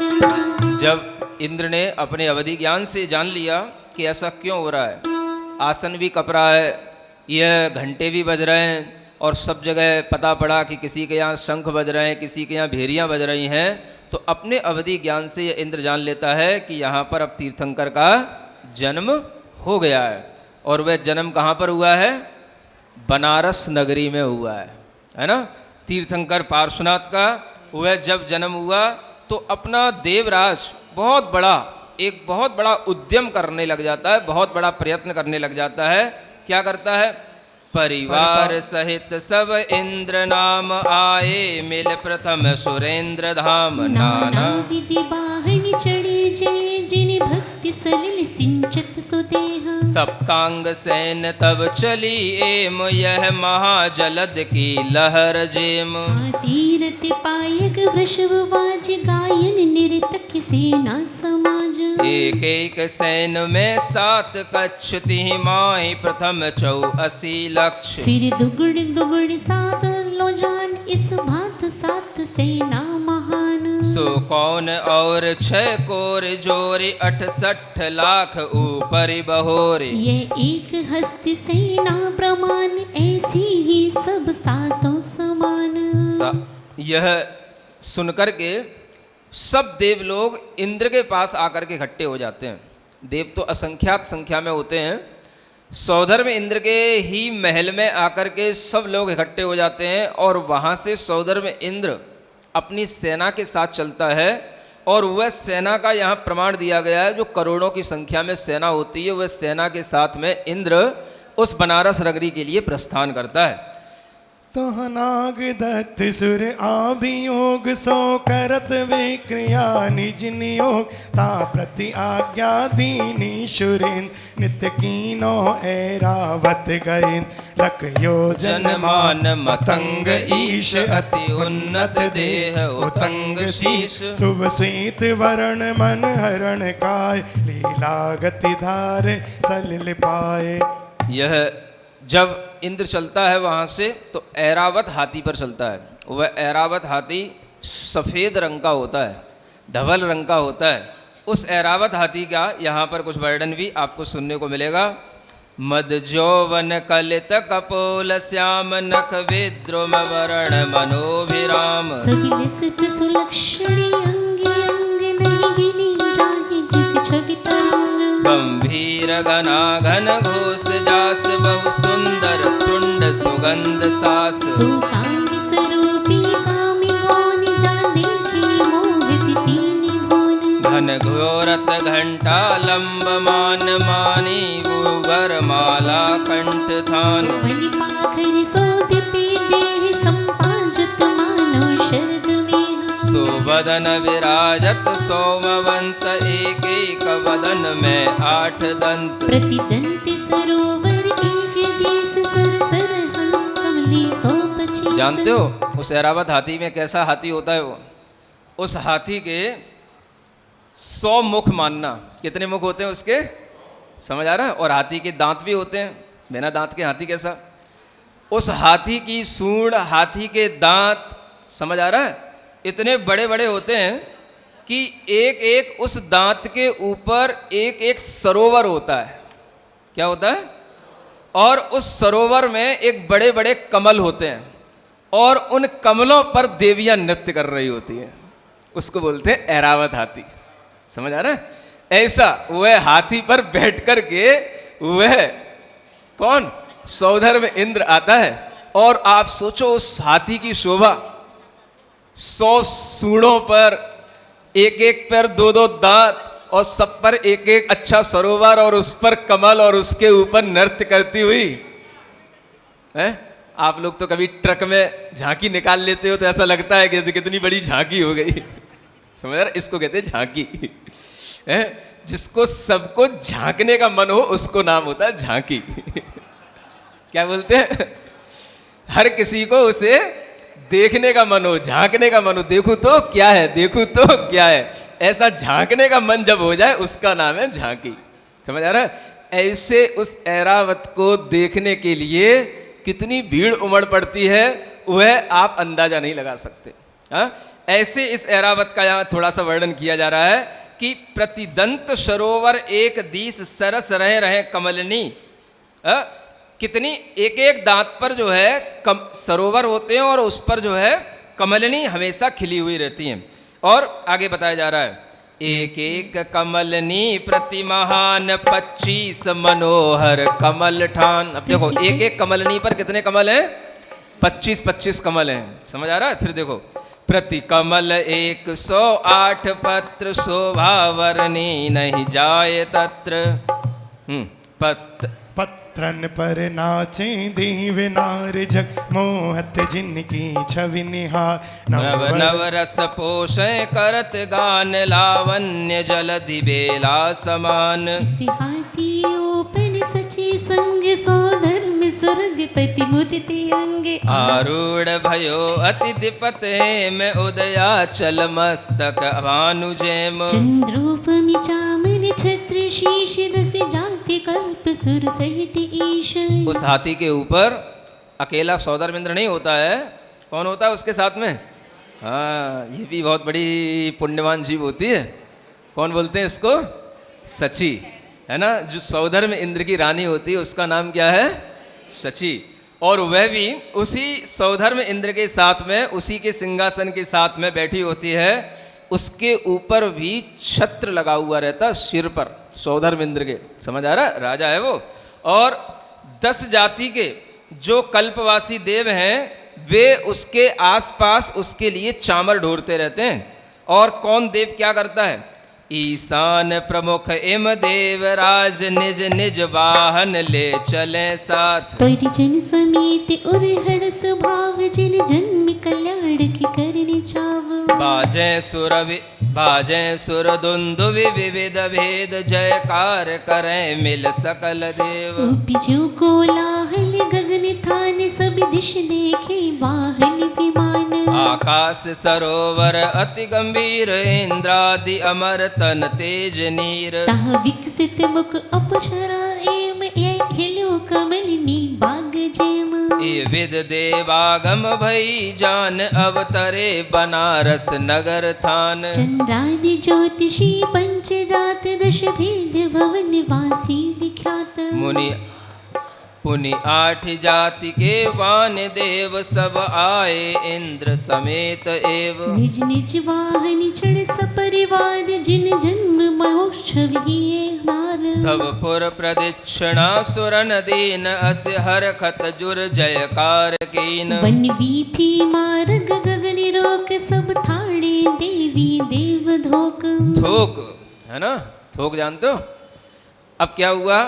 जब इंद्र ने अपने अवधि ज्ञान से जान लिया कि ऐसा क्यों हो रहा है, आसन भी कप रहा है, यह घंटे भी बज रहे हैं, और सब जगह पता पड़ा कि किसी के यहाँ शंख बज रहे हैं, किसी के यहाँ भेरियाँ बज रही हैं, तो अपने अवधि ज्ञान से यह इंद्र जान लेता है कि यहाँ पर अब तीर्थंकर का जन्म हो गया है। और वह जन्म कहाँ पर हुआ है? बनारस नगरी में हुआ है ना। तीर्थंकर पार्श्वनाथ का वह जब जन्म हुआ तो अपना देवराज एक बहुत बड़ा उद्यम करने लग जाता है, बहुत बड़ा प्रयत्न करने लग जाता है। क्या करता है? परिवार सहित सब इंद्र नाम आए, मिल प्रथम सुरेंद्र धाम। नाना विधि बाहन चढ़े जय, जिनि भक्ति सलिल सिंचत सुदेह। सप्तांग सैन तब चली एम, यह महाजलद की लहर जेम। तीरथ पायक वृषभ वाज, गायन नृतक सेना समाज। एक एक सैन में 7 कच्छ, तिहि माहि प्रथम 84 लक्ष। फिर दुगुण दुगुण 7 लोजान, इस भांत 7 सेना महान। सो कौन और 6 कोर जोरी, 68 लाख ऊपरी बहोरे। ये एक हस्त सेना प्रमाण, ऐसी ही सब 7 समान। यह सुनकर के सब देव लोग इंद्र के पास आकर के इकट्ठे हो जाते हैं। देव तो असंख्यात संख्या में होते हैं। सौधर्म इंद्र के ही महल में आकर के सब लोग इकट्ठे हो जाते हैं और वहाँ से सौधर्म इंद्र अपनी सेना के साथ चलता है, और वह सेना का यहाँ प्रमाण दिया गया है, जो करोड़ों की संख्या में सेना होती है, वह सेना के साथ में इंद्र उस बनारस नगरी के लिए प्रस्थान करता है। तो नाग दत्त सुर आभियोग सो करत विक्रिया निज नियोग ता प्रति आज्ञा दीनी शुरिन नित्य कीनो ऐरावत गए लख योजन मान मतंग ईश अति उन्नत देह उतंग शीश शुभ स्वीत वरण मन हरण काय लीला गति धार सलिल पाए। यह जब इंद्र चलता है वहाँ से तो ऐरावत हाथी पर चलता है। वह ऐरावत हाथी सफ़ेद रंग का होता है, धवल रंग का होता है। उस ऐरावत हाथी का यहाँ पर कुछ वर्णन भी आपको सुनने को मिलेगा। मद जौवन कलित कपोल श्याम नख विद्रुम वरण मनोभिराम सविलसित सुलक्षणी अंगे अंग नहीं गिनी जाहि जिस छवि तरंग गंभीर घना घन घोष जास बहु सुंदर सुंड सुगंध सास सुकांग स्वरूपी कामि गौन जा देखी मोहित तीनि भुवन घन घोरत घंटा लंब मान मानी भूवर माला कंठ थान वनि पाखरि सोदिपि देह संपाजत मानो शरद में सुवदन विराजत सोमवंत एक एक वदन में 8 दंत प्रतिदंत सरोवर एक देश सर सर हंस कमली सो पचीस। जानते हो उस ऐरावत हाथी में कैसा हाथी होता है? वो उस हाथी के 100 मुख मानना। कितने मुख होते हैं उसके, समझ आ रहा है? और हाथी के दांत भी होते हैं, बिना दांत के हाथी कैसा? उस हाथी की सूंड, हाथी के दांत, समझ आ रहा है? इतने बड़े बड़े होते हैं कि एक एक उस दांत के ऊपर एक एक सरोवर होता है। क्या होता है? और उस सरोवर में एक बड़े बड़े कमल होते हैं, और उन कमलों पर देवियां नृत्य कर रही होती हैं। उसको बोलते हैं ऐरावत हाथी। समझ आ रहा है? ऐसा वह हाथी पर बैठ कर के वह कौन, सौधर में इंद्र आता है। और आप सोचो उस हाथी की शोभा, 100 सूढ़ों पर एक एक पर 2-2 दांत, और सब पर एक एक अच्छा सरोवर, और उस पर कमल, और उसके ऊपर नृत्य करती हुई है। आप लोग तो कभी ट्रक में झांकी निकाल लेते हो तो ऐसा लगता है कि कितनी बड़ी झांकी हो गई। समझ रहे? इसको कहते हैं झांकी है। जिसको सबको झांकने का मन हो उसको नाम होता है झांकी। क्या बोलते हैं? हर किसी को उसे देखने का मन हो, झांकने का मन हो, देखूं तो क्या है, देखूं तो क्या है, ऐसा झांकने का मन जब हो जाए उसका नाम है झांकी। समझ आ रहा है? ऐसे उस ऐरावत को देखने के लिए कितनी भीड़ उमड़ पड़ती है, वह आप अंदाजा नहीं लगा सकते। हाँ, ऐसे इस ऐरावत का यहाँ थोड़ा सा वर्णन किया जा रहा है कि प्रतिदंत सरोवर एक दीस सरस रहे रहे कमलनी। कितनी एक एक दांत पर जो है सरोवर होते हैं, और उस पर जो है कमलनी हमेशा खिली हुई रहती हैं। और आगे बताया जा रहा है, एक एक कमलनी प्रति महान 25 मनोहर कमल ठान। अब देखो एक एक कमलनी पर कितने कमल हैं? 25-25 कमल हैं। समझ आ रहा है? फिर देखो, प्रति कमल 108 पत्र शोभा वर्णी नहीं जाए तत्र। पत्रन पर नाचे देव नार जग मोहत जिनकी छवि निहार नव नव रस पोषय करत गान लावण्य जलधि बेला समान। किसी हाथी ओपन सची संग सो धर्म स्वर्ग पति मुदित अंगे आरूढ़ भयो अति दिपत में उदया चल मस्तक भानुजैम। चंद्रोपमि चामन छत्र शीश दस जाति कल्प सुर सहित ईश। उस हाथी के ऊपर अकेला सौदर इंद्र नहीं होता है, कौन होता है उसके साथ में? हाँ, ये भी बहुत बड़ी पुण्यवान जीव होती है। कौन बोलते हैं इसको? सची, है ना? जो सौदर में इंद्र की रानी होती है उसका नाम क्या है? सची। और वह भी उसी सौधर्म इंद्र के साथ में, उसी के सिंहासन के साथ में बैठी होती है। उसके ऊपर भी छत्र लगा हुआ रहता सिर पर, सौधर्म इंद्र के। समझ आ रहा है? राजा है वो। और 10 जाति के जो कल्पवासी देव हैं वे उसके आसपास उसके लिए चामर ढोरते रहते हैं। और कौन देव क्या करता है? ईशान प्रमुख इम देवराज निज निज वाहन ले चले साथ। परिजन समेत उर हर स्वभाव जिन जन्म कल्याण की करने चाव। बाजे सुर दुंदुभि विविध भेद जयकार करें मिल सकल देव। बिजु कोलाहल गगन थान सब दिश देखे वाहन विमान। आकाश सरोवर अति गंभीर इंद्रादि अमर तन तेज नीर। ताह विकसित मुख अप्सरा एम ये हिलो कमलिनी बाग जेम। ये विद देवागम भई जान अवतरे बनारस नगर थान। चंद्रादि ज्योतिषी पंच जात दश भेद भवन वासी विख्यात। मुनि पुनि 8 जाति के वान देव सब आए इंद्र समेत एव। निज निज वाहन चढ़ सपरिवार जिन जन्म महोत्सव हिये हार। तब पुर प्रदक्षिणा सुरन दीन अस हर खत जुर जयकार कीन। वन वीथी मार्ग गगन रोक सब थाड़े देवी देव धोक। थोक है ना, थोक जानते हो? अब क्या हुआ,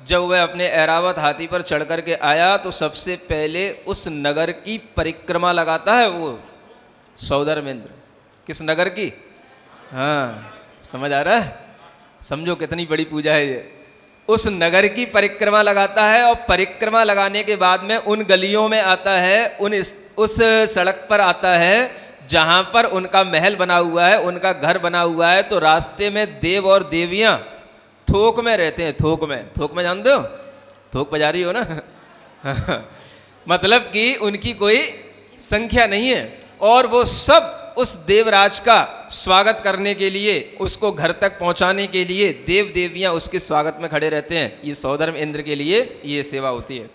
जब वह अपने ऐरावत हाथी पर चढ़ करके आया तो सबसे पहले उस नगर की परिक्रमा लगाता है वो सौदर्म इंद्र। किस नगर की? हाँ, समझ आ रहा है? समझो कितनी बड़ी पूजा है ये। उस नगर की परिक्रमा लगाता है और परिक्रमा लगाने के बाद में उन गलियों में आता है, उस सड़क पर आता है जहाँ पर उनका महल बना हुआ है, उनका घर बना हुआ है। तो रास्ते में देव और देवियाँ थोक में रहते हैं। थोक में जानते हो? थोक बजारी हो ना मतलब कि उनकी कोई संख्या नहीं है और वो सब उस देवराज का स्वागत करने के लिए, उसको घर तक पहुंचाने के लिए देव देवियां उसके स्वागत में खड़े रहते हैं। ये सौधर्म इंद्र के लिए ये सेवा होती है।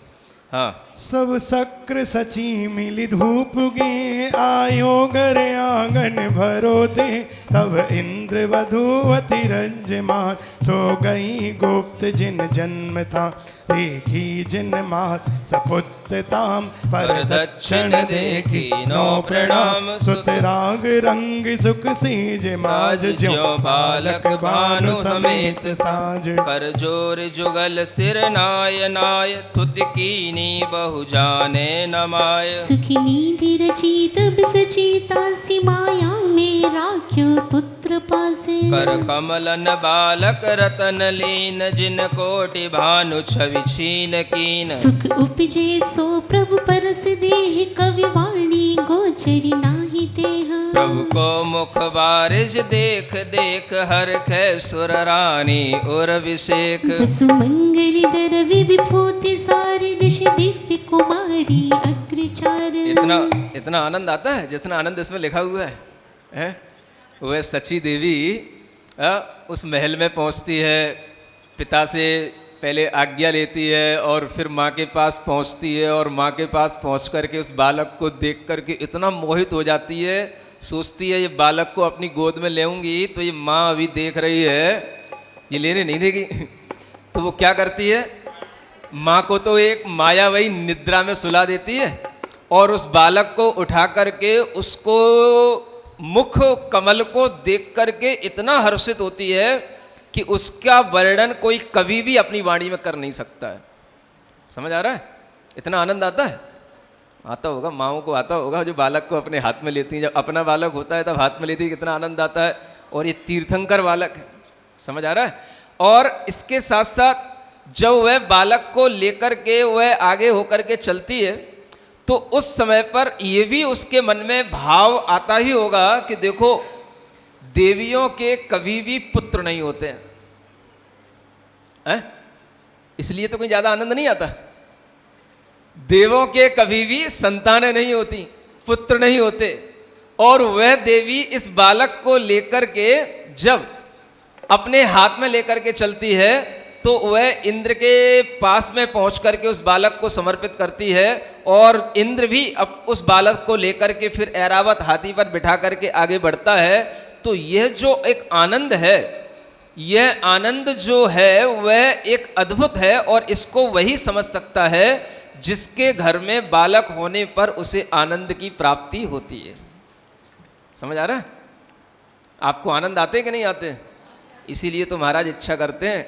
हाँ, सब शक्र सची मिली धूप गे आयो घर आंगन भरो ते। तब इंद्र वधुवती रंजमान सो गई गुप्त जिन जन्म था। देखी जिन मात सपुत्र ताम पर दक्षिण देखी नो प्रणाम। सुतराग रंग सुख सीज माज ज्यों बालक भानु समेत साज। कर जोर जुगल सिर नाय नाय तुत कीनी बहु जाने नमाय। सुखिनी धीरची तब सचीता सी माया में राख्यो पुत्र पासे। कर कमलन बालक रतन लीन जिन कोटि भानु छवि छीन कीन। सुख उपजे सो प्रभु परस देह कवि वाणी गोचरी नाही तेह। प्रभु को मुख बारिश देख देख हर खे सुर रानी और अभिषेक। वसु मंगल दर विभूति सारी दिश दिव्य कुमारी अग्रचार। इतना आनंद आता है जितना आनंद इसमें लिखा हुआ है? वह सची देवी उस महल में पहुंचती है, पिता से पहले आज्ञा लेती है और फिर माँ के पास पहुँचती है और माँ के पास पहुँच करके उस बालक को देख करके इतना मोहित हो जाती है, सोचती है ये बालक को अपनी गोद में लेऊंगी तो ये माँ अभी देख रही है, ये लेने नहीं देगी तो वो क्या करती है, माँ को तो एक मायावी निद्रा में सुला देती है और उस बालक को उठा करके उसको मुख कमल को देख करके इतना हर्षित होती है कि उसका वर्णन कोई कवि भी अपनी वाणी में कर नहीं सकता है। समझ आ रहा है? इतना आनंद आता है। आता होगा, माँओं को आता होगा जो बालक को अपने हाथ में लेती हैं। जब अपना बालक होता है तब हाथ में लेती है, कितना आनंद आता है। और ये तीर्थंकर बालक है, समझ आ रहा है। और इसके साथ साथ जब वह बालक को लेकर के वह आगे होकर के चलती है तो उस समय पर ये भी उसके मन में भाव आता ही होगा कि देखो देवियों के कभी भी पुत्र नहीं होते हैं, इसलिए तो कोई ज्यादा आनंद नहीं आता। देवों के कभी भी संतानें नहीं होती, पुत्र नहीं होते। और वह देवी इस बालक को लेकर के जब अपने हाथ में लेकर के चलती है तो वह इंद्र के पास में पहुंच करके उस बालक को समर्पित करती है और इंद्र भी अब उस बालक को लेकर के फिर ऐरावत हाथी पर बिठा करके आगे बढ़ता है। तो यह जो एक आनंद है, यह आनंद जो है वह एक अद्भुत है और इसको वही समझ सकता है जिसके घर में बालक होने पर उसे आनंद की प्राप्ति होती है। समझ आ रहा है? आपको आनंद आते हैं कि नहीं आते? इसीलिए तो महाराज इच्छा करते हैं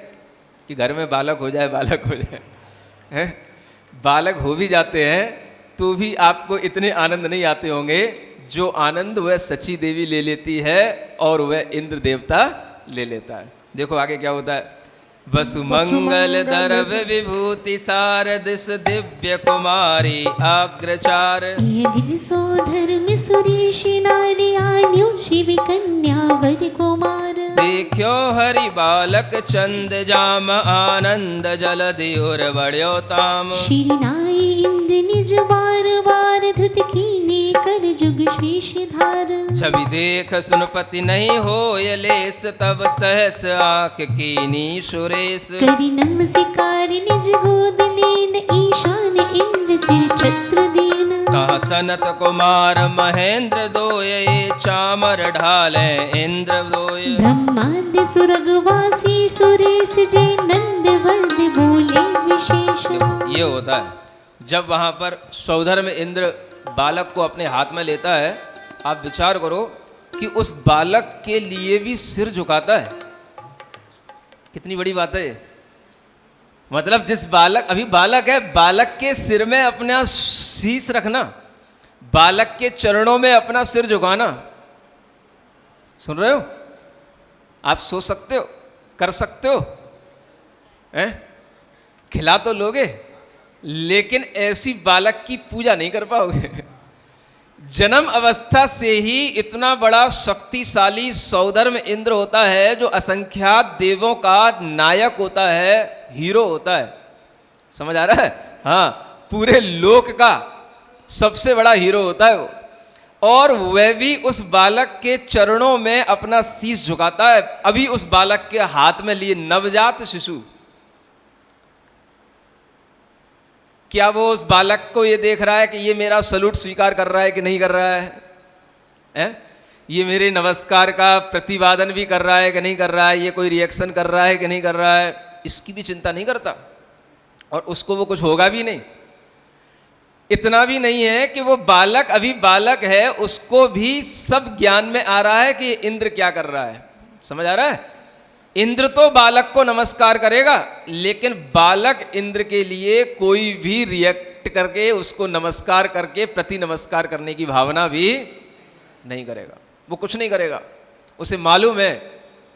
कि घर में बालक हो जाए, बालक हो जाए। हैं? बालक हो भी जाते हैं तो भी आपको इतने आनंद नहीं आते होंगे जो आनंद वह सची देवी ले लेती है और वह इंद्र देवता ले लेता है। देखो आगे क्या होता है। वसुमंगल दरव विभूति सारदिस दिव्य कुमारी अग्रचार धर्म सुरेश नारी आन्यो शिव कन्या वर कुमार। देखो हरि बालक चंद जाम आनंद जल दियोर बड़्यो ताम। श्री नाई इंद्र निज बार बार धुत कीने कर जुग शीश धार। छवि देख सुनपति नहीं हो लेस तब सहस आंख कीनी सुरेश। करि नमस्कार निज गोद लेन ईशान इंद्र सिर छत्र दीन। कहा सनत कुमार महेंद्र दोये चामर ढाले इंद्र दोये। ब्रह्मादि सुरगवासी सुरेश जे नंद वर्द बोले विशेष। ये होता है जब वहां पर सौधर में इंद्र बालक को अपने हाथ में लेता है। आप विचार करो कि उस बालक के लिए भी सिर झुकाता है। कितनी बड़ी बात है। मतलब जिस बालक, अभी बालक है, बालक के सिर में अपना शीश रखना, बालक के चरणों में अपना सिर झुकाना। सुन रहे हो? आप सोच सकते हो, कर सकते हो? हैं? खिला तो लोगे लेकिन ऐसी बालक की पूजा नहीं कर पाओगे। जन्म अवस्था से ही इतना बड़ा शक्तिशाली सौधर्म इंद्र होता है जो असंख्यात देवों का नायक होता है, हीरो होता है। समझ आ रहा है? हाँ, पूरे लोक का सबसे बड़ा हीरो होता है वो। और वह भी उस बालक के चरणों में अपना शीश झुकाता है। अभी उस बालक के हाथ में लिए नवजात शिशु, क्या वो उस बालक को ये देख रहा है कि ये मेरा सलूट स्वीकार कर रहा है कि नहीं कर रहा है? ये मेरे नमस्कार का प्रतिवादन भी कर रहा है कि नहीं कर रहा है? ये कोई रिएक्शन कर रहा है कि नहीं कर रहा है? इसकी भी चिंता नहीं करता और उसको वो कुछ होगा भी नहीं। इतना भी नहीं है कि वो बालक अभी बालक है, उसको भी सब ज्ञान में आ रहा है कि इंद्र क्या कर रहा है। समझ आ रहा है? इंद्र तो बालक को नमस्कार करेगा लेकिन बालक इंद्र के लिए कोई भी रिएक्ट करके उसको नमस्कार करके प्रति नमस्कार करने की भावना भी नहीं करेगा। वो कुछ नहीं करेगा। उसे मालूम है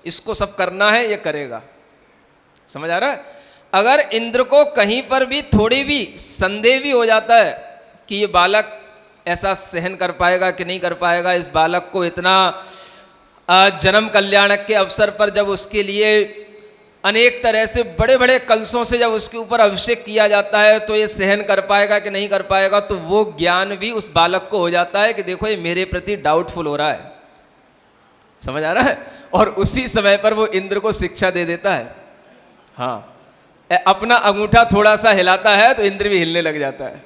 इसको सब करना है, ये करेगा। समझ आ रहा है? अगर इंद्र को कहीं पर भी थोड़ी भी संदेह भी हो जाता है कि ये बालक ऐसा सहन कर पाएगा कि नहीं कर पाएगा, इस बालक को इतना जन्म कल्याणक के अवसर पर जब उसके लिए अनेक तरह से बड़े बड़े कलशों से जब उसके ऊपर अभिषेक किया जाता है तो ये सहन कर पाएगा कि नहीं कर पाएगा, तो वो ज्ञान भी उस बालक को हो जाता है कि देखो ये मेरे प्रति डाउटफुल हो रहा है। समझ आ रहा है? और उसी समय पर वो इंद्र को शिक्षा दे देता है। हाँ, अपना अंगूठा थोड़ा सा हिलाता है तो इंद्र भी हिलने लग जाता है।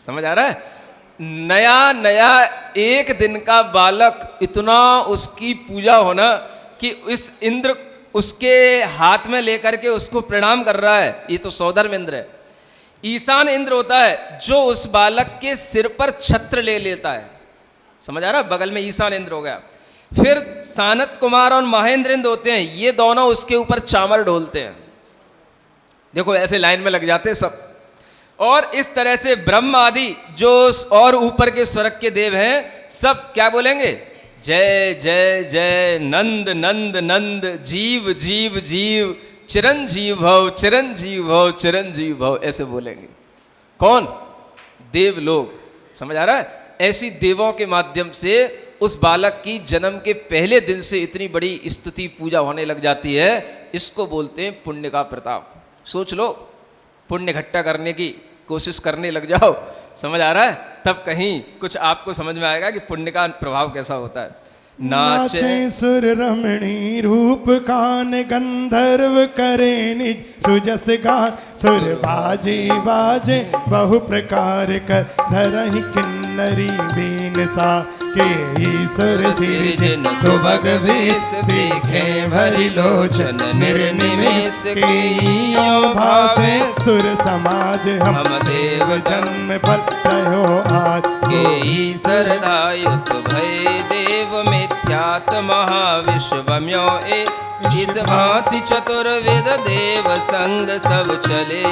समझ आ रहा है? नया नया एक दिन का बालक, इतना उसकी पूजा होना कि इस इंद्र उसके हाथ में लेकर के उसको प्रणाम कर रहा है। ये तो सौधर्म इंद्र है। ईशान इंद्र होता है जो उस बालक के सिर पर छत्र ले लेता है। समझ आ रहा है? बगल में ईशान इंद्र हो गया। फिर सानत कुमार और महेंद्र इंद्र होते हैं, ये दोनों उसके ऊपर चामर डोलते हैं। देखो ऐसे लाइन में लग जाते हैं सब। और इस तरह से ब्रह्म आदि जो और ऊपर के स्वर्ग के देव हैं सब क्या बोलेंगे? जय जय जय नंद नंद नंद, जीव जीव जीव, चिरंजीव भव चिरंजीव भव चिरंजीव भव, ऐसे बोलेंगे। कौन? देव लोग। समझ आ रहा है? ऐसी देवों के माध्यम से उस बालक की जन्म के पहले दिन से इतनी बड़ी स्तुति पूजा होने लग जाती है। इसको बोलते हैं पुण्य का प्रताप। सोच लो, पुण्य इकट्ठा करने की कोशिश करने लग जाओ। समझ आ रहा है? तब कहीं कुछ आपको समझ में आएगा कि पुण्य का प्रभाव कैसा होता है। नाचे सुर रमणी रूप कान, गंधर्व करे निज सुजस गान। सुर बाजे बाजे बहु प्रकार कर, धरहि किन्नरी बीन सा। के ईश्वर सिरजिन सुभग भेष देखे भरी लोचन निर्निमेष के यो भासे सुर समाज हम देव जन्म फल रहो आज के ईश्वर दायुत भय देव मिथ्यात महाविश्वम्यो ए इस भांति चतुर्विद देव संग सब चले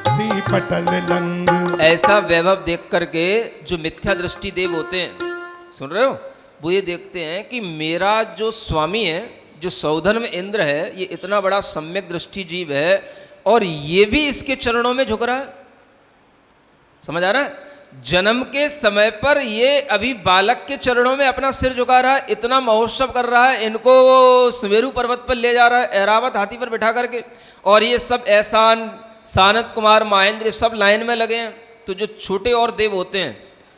सी पटल लंग। ऐसा वैभव देख करके जो मिथ्या दृष्टि देव होते हैं, सुन रहे हो, वो ये देखते हैं कि मेरा जो स्वामी है, जो सौधर्म इंद्र है, ये इतना बड़ा सम्यक दृष्टि जीव है और ये भी इसके चरणों में झुक रहा है। समझ आ रहा है? जन्म के समय पर ये अभी बालक के चरणों में अपना सिर झुका रहा है, इतना महोत्सव कर रहा है, इनको सुमेरु पर्वत पर ले जा रहा है ऐरावत हाथी पर बैठा करके, और ये सब एहसान सानत कुमार महेंद्र सब लाइन में लगे हैं। तो जो छोटे और देव होते हैं,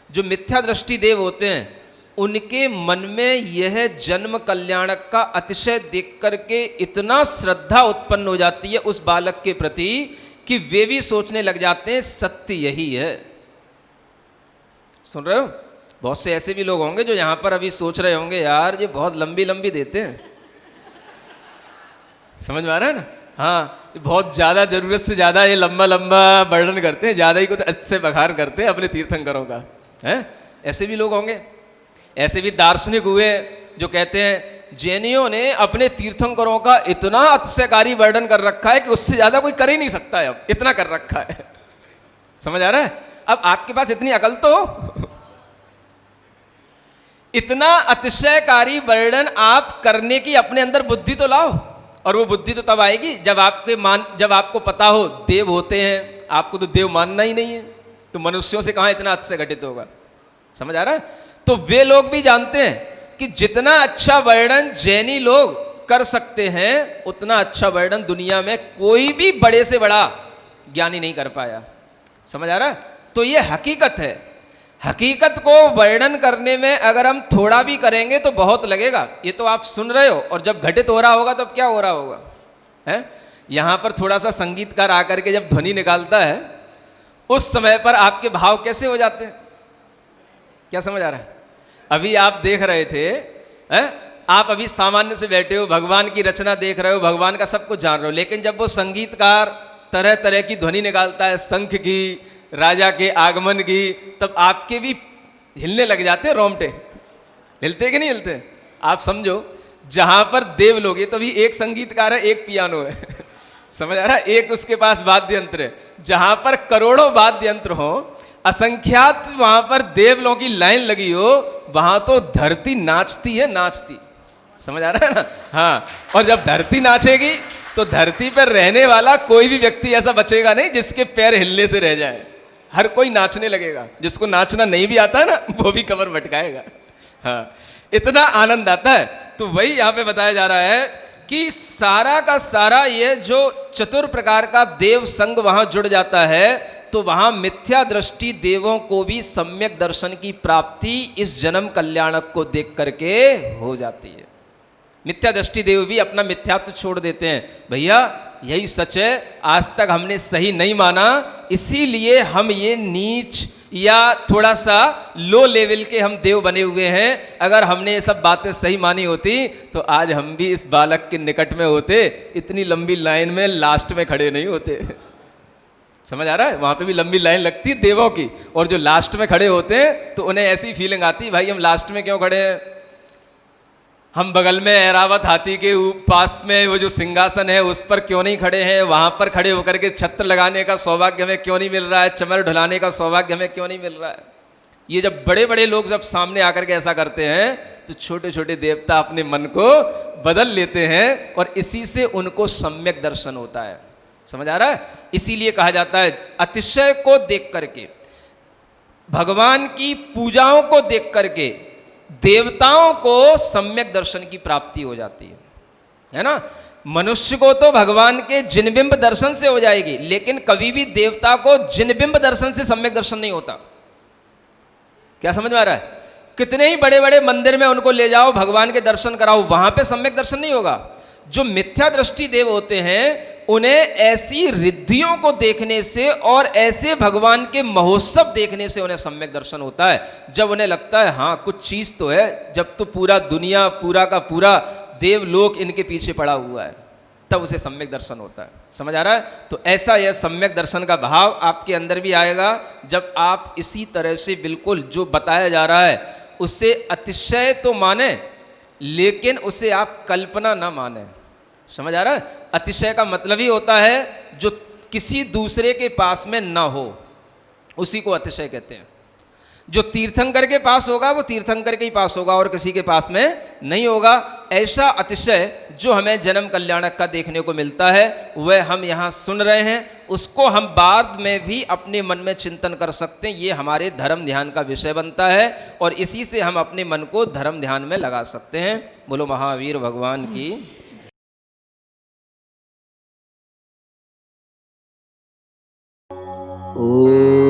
जो मिथ्या दृष्टि देव होते हैं, उनके मन में यह जन्म कल्याणक का अतिशय देख करके इतना श्रद्धा उत्पन्न हो जाती है उस बालक के प्रति कि वे भी सोचने लग जाते हैं सत्य यही है। सुन रहे हो? बहुत से ऐसे भी लोग होंगे जो यहाँ पर अभी सोच रहे होंगे यार ये बहुत लंबी लंबी देते हैं। समझ में आ रहा है ना? हाँ, बहुत ज़्यादा ज़रूरत से ज़्यादा ये लंबा लंबा वर्णन करते हैं, ज़्यादा ही कुछ अच्छे बखान करते हैं अपने तीर्थंकरों का, है? ऐसे भी लोग होंगे। ऐसे भी दार्शनिक हुए जो कहते हैं जैनियों ने अपने तीर्थंकरों का इतना अतिशयकारी वर्णन कर रखा है कि उससे ज़्यादा कोई कर ही नहीं सकता है, अब इतना कर रखा है। समझ आ रहा है? अब आपके पास इतनी अकल तो हो, इतना अतिशयकारी वर्णन आप करने की अपने अंदर बुद्धि तो लाओ, और वो बुद्धि तो तब आएगी जब आपको पता हो देव होते हैं। आपको तो देव मानना ही नहीं है, तो मनुष्यों से कहाँ इतना अतिशय घटित होगा। समझ आ रहा है? तो वे लोग भी जानते हैं कि जितना अच्छा वर्णन जैनी लोग कर सकते हैं, उतना अच्छा वर्णन दुनिया में कोई भी बड़े से बड़ा ज्ञानी नहीं कर पाया। समझ आ रहा है? तो ये हकीकत है। हकीकत को वर्णन करने में अगर हम थोड़ा भी करेंगे तो बहुत लगेगा। ये तो आप सुन रहे हो, और जब घटित हो रहा होगा तब क्या हो रहा होगा, है? यहाँ पर थोड़ा सा संगीतकार आकर के जब ध्वनि निकालता है, उस समय पर आपके भाव कैसे हो जाते हैं? क्या समझ आ रहा है? अभी आप देख रहे थे, हैं? आप अभी सामान्य से बैठे हो, भगवान की रचना देख रहे हो, भगवान का सब कुछ जान रहे हो, लेकिन जब वो संगीतकार तरह तरह की ध्वनि निकालता है, शंख की, राजा के आगमन की, तब आपके भी हिलने लग जाते हैं रोमटे। हिलते कि नहीं हिलते? आप समझो, जहां पर देव लोग, ये तो भी एक संगीतकार है, एक पियानो है। समझ आ रहा है? एक उसके पास वाद्य यंत्र है। जहां पर करोड़ों वाद्य यंत्र हो, असंख्यात वहां पर देव लोगों की लाइन लगी हो, वहां तो धरती नाचती है, नाचती। समझ आ रहा है ना? हाँ, और जब धरती नाचेगी तो धरती पर रहने वाला कोई भी व्यक्ति ऐसा बचेगा नहीं जिसके पैर हिलने से रह जाए। हर कोई नाचने लगेगा। जिसको नाचना नहीं भी आता है ना, वो भी कमर भटकाएगा। हाँ, इतना आनंद आता है। तो वही यहाँ पे बताया जा रहा है कि सारा का सारा ये जो चतुर प्रकार का देव संग वहां जुड़ जाता है, तो वहां मिथ्या दृष्टि देवों को भी सम्यक दर्शन की प्राप्ति इस जन्म कल्याणक को देख करके हो जाती है। मिथ्या दृष्टि देव भी अपना मिथ्यात्व छोड़ देते हैं। भैया यही सच है, आज तक हमने सही नहीं माना, इसीलिए हम ये नीच या थोड़ा सा लो लेवल के हम देव बने हुए हैं। अगर हमने ये सब बातें सही मानी होती तो आज हम भी इस बालक के निकट में होते, इतनी लंबी लाइन में लास्ट में खड़े नहीं होते। समझ आ रहा है? वहाँ पे भी लंबी लाइन लगती है देवों की, और जो लास्ट में खड़े होते हैं तो उन्हें ऐसी फीलिंग आती, भाई हम लास्ट में क्यों खड़े हैं? हम बगल में ऐरावत हाथी के पास में वो जो सिंहासन है उस पर क्यों नहीं खड़े हैं? वहाँ पर खड़े होकर के छत्र लगाने का सौभाग्य हमें क्यों नहीं मिल रहा है? चमर ढुलाने का सौभाग्य हमें क्यों नहीं मिल रहा है? ये जब बड़े बड़े लोग जब सामने आकर के ऐसा करते हैं तो छोटे छोटे देवता अपने मन को बदल लेते हैं, और इसी से उनको सम्यक दर्शन होता है। समझ आ रहा है? इसीलिए कहा जाता है अतिशय को देख करके, भगवान की पूजाओं को देख करके देवताओं को सम्यक दर्शन की प्राप्ति हो जाती है ना? मनुष्य को तो भगवान के जिनबिंब दर्शन से हो जाएगी, लेकिन कभी भी देवता को जिनबिंब दर्शन से सम्यक दर्शन नहीं होता। क्या समझ में आ रहा है? कितने ही बड़े बड़े मंदिर में उनको ले जाओ, भगवान के दर्शन कराओ, वहां पे सम्यक दर्शन नहीं होगा। जो मिथ्या दृष्टि देव होते हैं उन्हें ऐसी रिद्धियों को देखने से और ऐसे भगवान के महोत्सव देखने से उन्हें सम्यक दर्शन होता है। जब उन्हें लगता है हाँ कुछ चीज़ तो है, जब तो पूरा दुनिया पूरा का पूरा देवलोक इनके पीछे पड़ा हुआ है, तब उसे सम्यक दर्शन होता है। समझ आ रहा है? तो ऐसा यह सम्यक दर्शन का भाव आपके अंदर भी आएगा जब आप इसी तरह से बिल्कुल जो बताया जा रहा है उससे अतिशय तो माने, लेकिन उसे आप कल्पना ना माने। समझ आ रहा है? अतिशय का मतलब ही होता है जो किसी दूसरे के पास में ना हो, उसी को अतिशय कहते हैं। जो तीर्थंकर के पास होगा वो तीर्थंकर के ही पास होगा और किसी के पास में नहीं होगा। ऐसा अतिशय जो हमें जन्म कल्याणक का देखने को मिलता है वह हम यहाँ सुन रहे हैं, उसको हम बाद में भी अपने मन में चिंतन कर सकते हैं। ये हमारे धर्म ध्यान का विषय बनता है और इसी से हम अपने मन को धर्म ध्यान में लगा सकते हैं। बोलो महावीर भगवान की। ओ